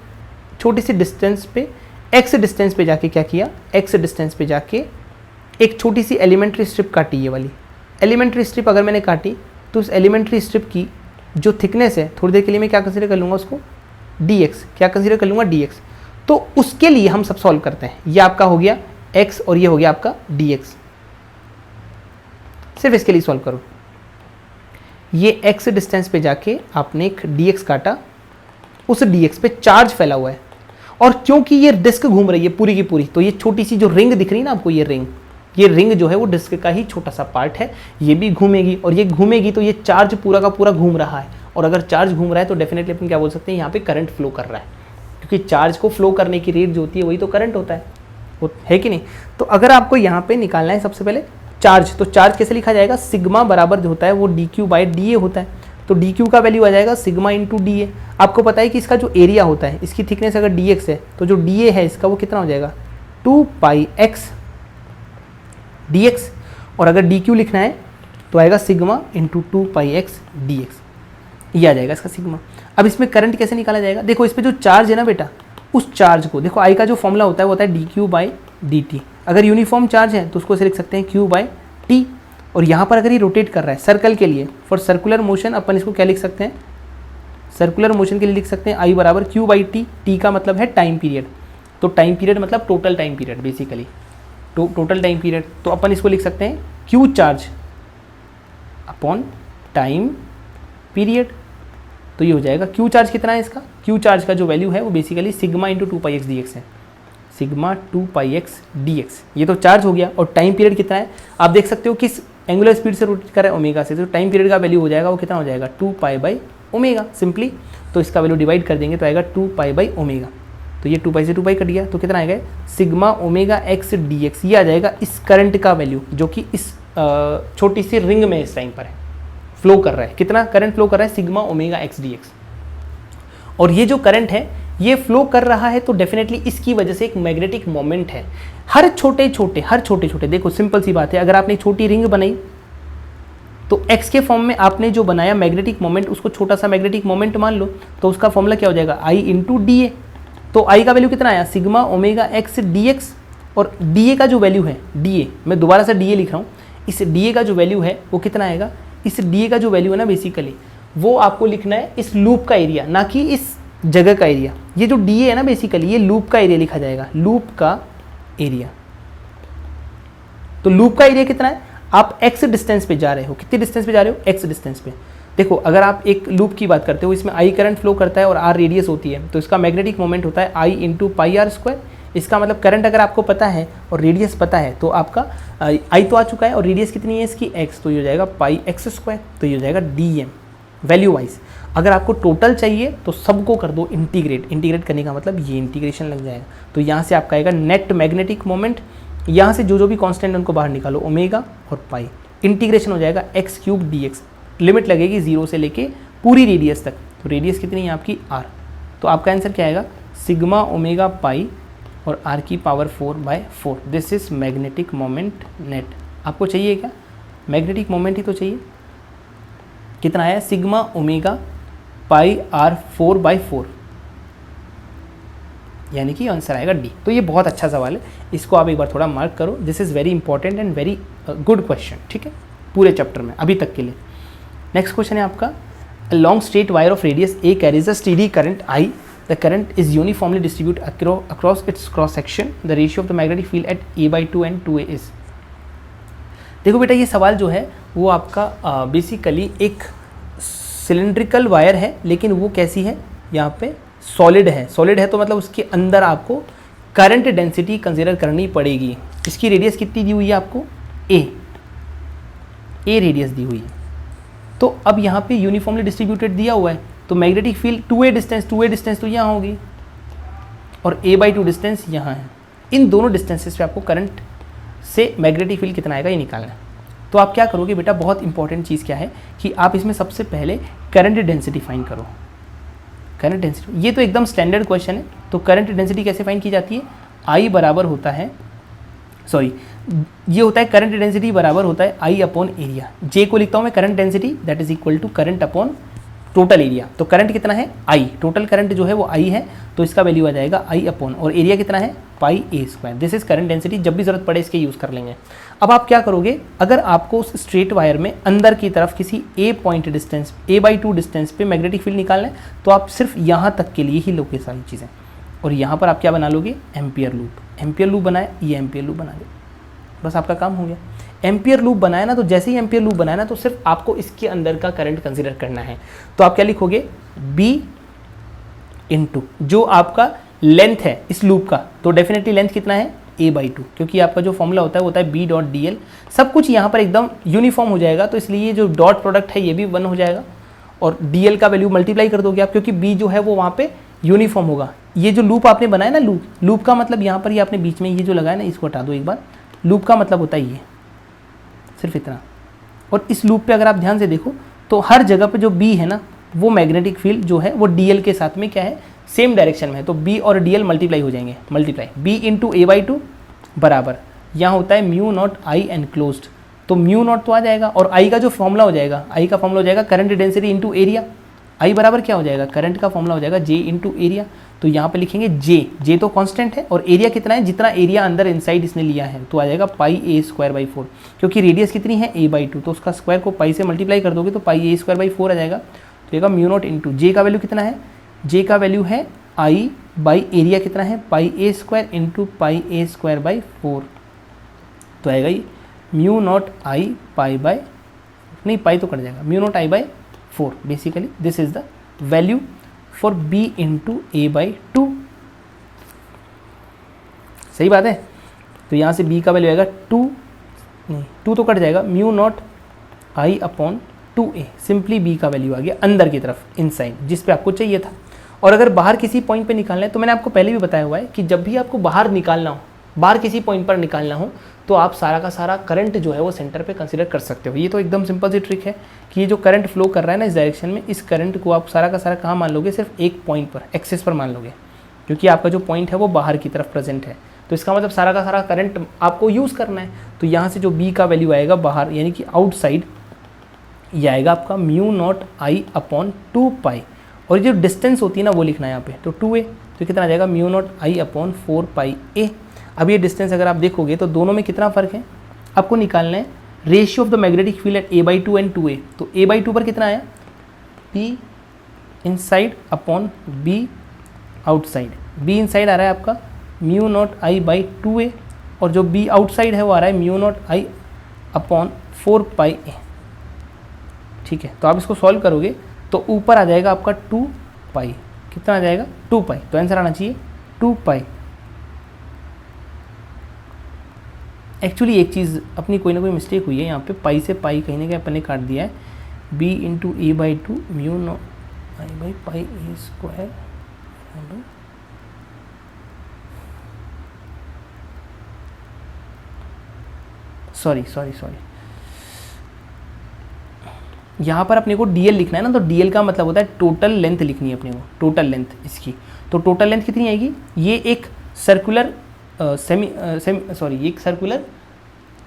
छोटी सी डिस्टेंस पे, एक्स डिस्टेंस पे जाके क्या किया, एक्स डिस्टेंस पे जाके एक छोटी सी एलिमेंट्री स्ट्रिप काटी। ये वाली एलिमेंट्री स्ट्रिप अगर मैंने काटी तो उस एलिमेंट्री स्ट्रिप की जो थिकनेस है, थोड़ी देर के लिए मैं क्या कंसीडर कर लूँगा उसको, dx। क्या कंसीडर कर लूँगा, dx। तो उसके लिए हम सब सॉल्व करते हैं। ये आपका हो गया x और ये हो गया आपका dx। सिर्फ इसके लिए सॉल्व करो। ये x डिस्टेंस पे जाके आपने एक dx काटा, उस dx पे चार्ज फैला हुआ है, और क्योंकि ये डिस्क घूम रही है पूरी की पूरी, तो ये छोटी सी जो रिंग दिख रही है ना आपको, ये रिंग जो है वो डिस्क का ही छोटा सा पार्ट है, ये भी घूमेगी, और ये घूमेगी तो ये चार्ज पूरा का पूरा घूम रहा है। और अगर चार्ज घूम रहा है तो डेफिनेटली अपन क्या बोल सकते हैं, यहाँ पे करंट फ्लो कर रहा है, क्योंकि चार्ज को फ्लो करने की रेट जो होती है वही तो करंट होता है, वो है कि नहीं। तो अगर आपको यहाँ पे निकालना है सबसे पहले चार्ज, तो चार्ज कैसे लिखा जाएगा, सिग्मा बराबर जो होता है वो dq बाई dA होता है। तो dq का वैल्यू आ जाएगा सिग्मा इंटू dA। आपको पता है कि इसका जो एरिया होता है, इसकी थिकनेस अगर dx है तो जो dA है इसका वो कितना हो जाएगा, 2 पाई x dx। और अगर dq लिखना है तो आएगा सिग्मा इंटू 2 पाई x dx, ये आ जाएगा इसका सिग्मा। अब इसमें करंट कैसे निकाला जाएगा, देखो इस पे जो चार्ज है ना बेटा, उस चार्ज को देखो, आई का जो फॉर्मूला होता है वो होता है dq बाई dt। अगर यूनिफॉर्म चार्ज है तो उसको ऐसे लिख सकते हैं q बाई t। और यहाँ पर अगर ये रोटेट कर रहा है सर्कल के लिए, फॉर सर्कुलर मोशन अपन इसको क्या लिख सकते हैं, सर्कुलर मोशन के लिए लिख सकते हैं आई बराबर q बाई t। t का मतलब है टाइम पीरियड, तो टाइम पीरियड मतलब total time period basically, total time period, तो अपन इसको लिख सकते हैं Q charge upon time period. तो ये हो जाएगा क्यू चार्ज कितना है इसका, क्यू चार्ज का जो वैल्यू है वो basically sigma into 2πx dx है, सिग्मा 2πx dx। ये तो चार्ज हो गया। और टाइम पीरियड कितना है आप देख सकते हो, किस एंगुलर स्पीड से रोटेट कर रहा है, ओमेगा से, तो टाइम पीरियड का वैल्यू हो जाएगा वो कितना हो जाएगा 2π/ω सिंपली। तो इसका वैल्यू डिवाइड कर देंगे तो आएगा 2π/ω। तो ये 2π से 2π कट गया, तो कितना आएगा सिग्मा ओमेगा एक्स dx। ये आ जाएगा इस करंट का वैल्यू जो कि इस छोटी सी रिंग में इस टाइम पर है, फ्लो कर रहा है। कितना करंट फ्लो कर रहा है, सिग्मा ओमेगा एक्स dx। और ये जो करंट है ये फ्लो कर रहा है तो डेफिनेटली इसकी वजह से एक मैग्नेटिक मोमेंट है। हर छोटे छोटे देखो सिंपल सी बात है, अगर आपने छोटी रिंग बनाई तो x के फॉर्म में आपने जो बनाया मैग्नेटिक मोमेंट, उसको छोटा सा मैग्नेटिक मोमेंट मान लो, तो उसका फॉर्मूला क्या हो जाएगा I इंटू डी ए। तो I का वैल्यू कितना आया सिग्मा ओमेगा एक्स dx, और DA का जो वैल्यू है, DA मैं दोबारा से DA लिख रहा हूँ, इस DA का जो वैल्यू है वो कितना आएगा, इस DA का जो वैल्यू है ना बेसिकली वो आपको लिखना है इस लूप का एरिया, ना कि इस जगह का एरिया। ये जो DA है ना बेसिकली ये लूप का एरिया लिखा जाएगा, लूप का एरिया। तो लूप का एरिया कितना है, आप x डिस्टेंस पे जा रहे हो, कितनी डिस्टेंस पे जा रहे हो, x डिस्टेंस पे। देखो अगर आप एक लूप की बात करते हो, इसमें I करंट फ्लो करता है और R रेडियस होती है, तो इसका मैग्नेटिक मोमेंट होता है I इंटू πr²। इसका मतलब करंट अगर आपको पता है और रेडियस पता है तो आपका I तो आ चुका है और रेडियस कितनी है इसकी x, तो ये हो जाएगा πx²। तो ये हो जाएगा dm वैल्यू वाइज। अगर आपको टोटल चाहिए तो सबको कर दो इंटीग्रेट करने का मतलब ये इंटीग्रेशन लग जाएगा। तो यहाँ से आपका आएगा नेट मैग्नेटिक मोमेंट, यहाँ से जो भी कांस्टेंट उनको बाहर निकालो ओमेगा और पाई, इंटीग्रेशन हो जाएगा x³ dx। लिमिट लगेगी 0 से लेके पूरी रेडियस तक। तो रेडियस कितनी है आपकी r, तो आपका आंसर क्या आएगा सिग्मा ओमेगा पाई और r की power 4/4। This is magnetic moment net. आपको चाहिए क्या, मैग्नेटिक मोमेंट ही तो चाहिए। कितना आया सिग्मा ओमेगा पाई r 4/4, यानी कि आंसर आएगा डी। तो ये बहुत अच्छा सवाल है, इसको आप एक बार थोड़ा मार्क करो। This is very important and very good question, ठीक है, पूरे चैप्टर में अभी तक के लिए। नेक्स्ट क्वेश्चन है आपका, a long straight wire of radius A carries a steady current I, the current is uniformly distribute across its cross section, the ratio of the magnetic field at a/2 and 2a is. देखो बेटा ये सवाल जो है वो आपका basically एक cylindrical wire है, लेकिन वो कैसी है, यहाँ पे सॉलिड है। सॉलिड है तो मतलब उसके अंदर आपको करंट डेंसिटी कंसीडर करनी पड़ेगी। इसकी रेडियस कितनी दी हुई है आपको, ए रेडियस दी हुई है। तो अब यहाँ पे यूनिफॉर्मली डिस्ट्रीब्यूटेड दिया हुआ है, तो मैग्नेटिक फील्ड 2a डिस्टेंस तो यहाँ होगी और a/2 डिस्टेंस यहाँ है। इन दोनों डिस्टेंसेस पे आपको करंट से मैग्नेटिक फील्ड कितना आएगा ये निकालना है। तो आप क्या करोगे बेटा, बहुत इंपॉर्टेंट चीज़ क्या है कि आप इसमें सबसे पहले करंट डेंसिटी फाइंड करो। करंट डेंसिटी ये तो एकदम स्टैंडर्ड क्वेश्चन है। तो करंट डेंसिटी कैसे फाइंड की जाती है, I बराबर होता है, सॉरी ये होता है करंट डेंसिटी बराबर होता है I अपॉन एरिया। J को लिखता हूँ मैं current density, that is equal to current upon total area. तो करंट कितना है I, टोटल करंट जो है वो I है, तो इसका वैल्यू आ जाएगा I अपॉन, और एरिया कितना है πa²। This is current density, जब भी जरूरत पड़े इसके यूज़ कर लेंगे। अब आप क्या करोगे, अगर आपको उस स्ट्रेट वायर में अंदर की तरफ किसी a point distance a/2 distance पे मैग्नेटिक फील्ड निकालना है, तो आप सिर्फ यहाँ तक के लिए ही लोगे सारी चीज़ें। और यहाँ पर आप क्या बना लोगे, एम्पियर लूप बनाए, ये एम्पियर लूप बना दे, बस आपका काम हो गया। एम्पियर लूप बनाया ना, तो जैसे ही एम्पियर लूप बनाया ना तो सिर्फ आपको इसके अंदर का करंट कंसीडर करना है। तो आप क्या लिखोगे, B इंटू जो आपका लेंथ है इस लूप का, तो डेफिनेटली लेंथ कितना है a/2, क्योंकि आपका जो फॉर्मूला होता है वो होता है B.dl। सब कुछ यहाँ पर एकदम यूनिफॉर्म हो जाएगा, तो इसलिए ये जो डॉट प्रोडक्ट है ये भी 1 हो जाएगा, और dl का वैल्यू मल्टीप्लाई कर दोगे आप, क्योंकि b जो है वो वहाँ पे यूनिफॉर्म होगा। ये जो लूप आपने बनाया ना, लूप का मतलब यहाँ पर ये आपने बीच में ये जो लगाया ना, इसको हटा दो एक बार। लूप का मतलब होता है ये, सिर्फ इतना। और इस लूप पे अगर आप ध्यान से देखो तो हर जगह पे जो B है ना, वो मैग्नेटिक फील्ड जो है वो dl के साथ में क्या है, सेम डायरेक्शन में है। तो B और dl मल्टीप्लाई हो जाएंगे, B इंटू a/2 बराबर, यहाँ होता है म्यू नॉट I एनक्लोज्ड, तो म्यू नॉट तो आ जाएगा, और I का जो फॉर्मूला हो जाएगा, I का फॉर्मूला हो जाएगा current density into area. I बराबर क्या हो जाएगा, करंट का फॉर्मूला हो जाएगा J इंटू एरिया। तो यहाँ पे लिखेंगे J तो कांस्टेंट है, और एरिया कितना है, जितना एरिया अंदर इनसाइड इसने लिया है, तो आ जाएगा πa²/4, क्योंकि रेडियस कितनी है a/2, तो उसका स्क्वायर को पाई से मल्टीप्लाई कर दोगे तो πa²/4 आ जाएगा। तो ये म्यू नॉट इंटू J का वैल्यू कितना है, J का वैल्यू है I बाई एरिया कितना है πa² इंटू πa²/4। तो आएगा ये mu naught I pi by, नहीं पाई तो कट जाएगा, mu naught I by 4। Basically this is the value for b into A by 2। सही बात है। तो यहाँ से b का वैल्यू आएगा 2, नहीं 2 तो कट जाएगा, mu naught I upon 2a। Simply b का वैल्यू आ गया अंदर की तरफ, इनसाइड, जिस पे आपको चाहिए था। और अगर बाहर किसी पॉइंट पे निकालना है, तो मैंने आपको पहले भी बताया हुआ है कि जब भी आपको बाहर निकालना हो, बाहर किसी पॉइंट पर निकालना हो, तो आप सारा का सारा करंट जो है वो सेंटर पे कंसीडर कर सकते हो। ये तो एकदम सिंपल सी ट्रिक है कि ये जो करंट फ्लो कर रहा है ना इस डायरेक्शन में, इस करंट को आप सारा का सारा कहाँ मान लोगे, सिर्फ एक पॉइंट पर, एक्सेस पर मान लोगे, क्योंकि आपका जो पॉइंट है वो बाहर की तरफ प्रेजेंट है। तो इसका मतलब सारा का सारा करंट आपको यूज़ करना है। तो यहाँ से जो b का वैल्यू आएगा बाहर, यानी कि आउटसाइड, ये आएगा आपका mu naught I upon 2 pi. और जो डिस्टेंस होती है ना वो लिखना है यहाँ पे, तो 2a, तो कितना आ जाएगा mu naught I upon 4 pi a। अब ये डिस्टेंस अगर आप देखोगे तो दोनों में कितना फ़र्क है, आपको निकालना है ratio of the magnetic field at a/2 and 2a। तो a/2 पर कितना आया, b inside upon b outside. b inside आ रहा है आपका mu naught I by 2a, और जो b आउटसाइड है वो आ रहा है mu naught I upon 4 pi a। ठीक है, तो आप इसको सॉल्व करोगे तो ऊपर आ जाएगा आपका 2 पाई। कितना आ जाएगा, 2 पाई। तो आंसर आना चाहिए 2 पाई। एक्चुअली एक चीज़ अपनी कोई ना कोई मिस्टेक हुई है यहाँ पे, पाई से पाई कहीं ना कहीं अपन ने काट दिया है। b into A by 2 mu naught I by pi A square, sorry यहाँ पर अपने को dl लिखना है ना, तो dl का मतलब होता है टोटल लेंथ लिखनी है अपने को, टोटल लेंथ इसकी। तो टोटल लेंथ कितनी आएगी, ये एक सर्कुलर ये एक सर्कुलर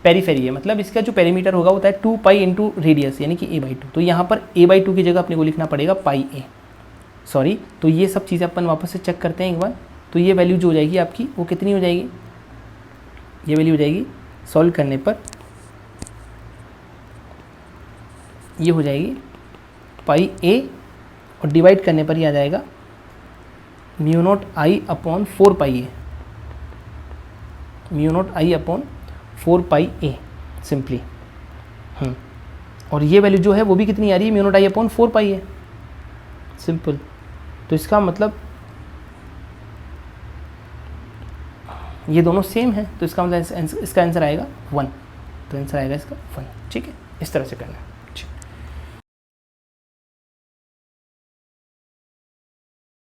पेरीफेरी है, मतलब इसका जो पेरीमीटर होगा होता है 2 पाई इंटू रेडियस, यानी कि a/2। तो यहाँ पर a/2 की जगह अपने को लिखना पड़ेगा पाई a। सॉरी, तो ये सब चीज़ें अपन वापस से चेक करते हैं एक बार। तो ये वैल्यू जो हो जाएगी आपकी, वो कितनी हो जाएगी, ये वैल्यू हो जाएगी सॉल्व करने पर, ये हो जाएगी पाई a, और डिवाइड करने पर ये आ जाएगा mu naught I upon 4 pi a, mu naught I upon 4 pi a simply. और ये वैल्यू जो है वो भी कितनी आ रही है, mu naught I upon 4 pi a, simple. तो इसका मतलब ये दोनों सेम है, तो इसका मतलब इसका आंसर आएगा 1। तो आंसर आएगा इसका 1। ठीक है, इस तरह से करना है।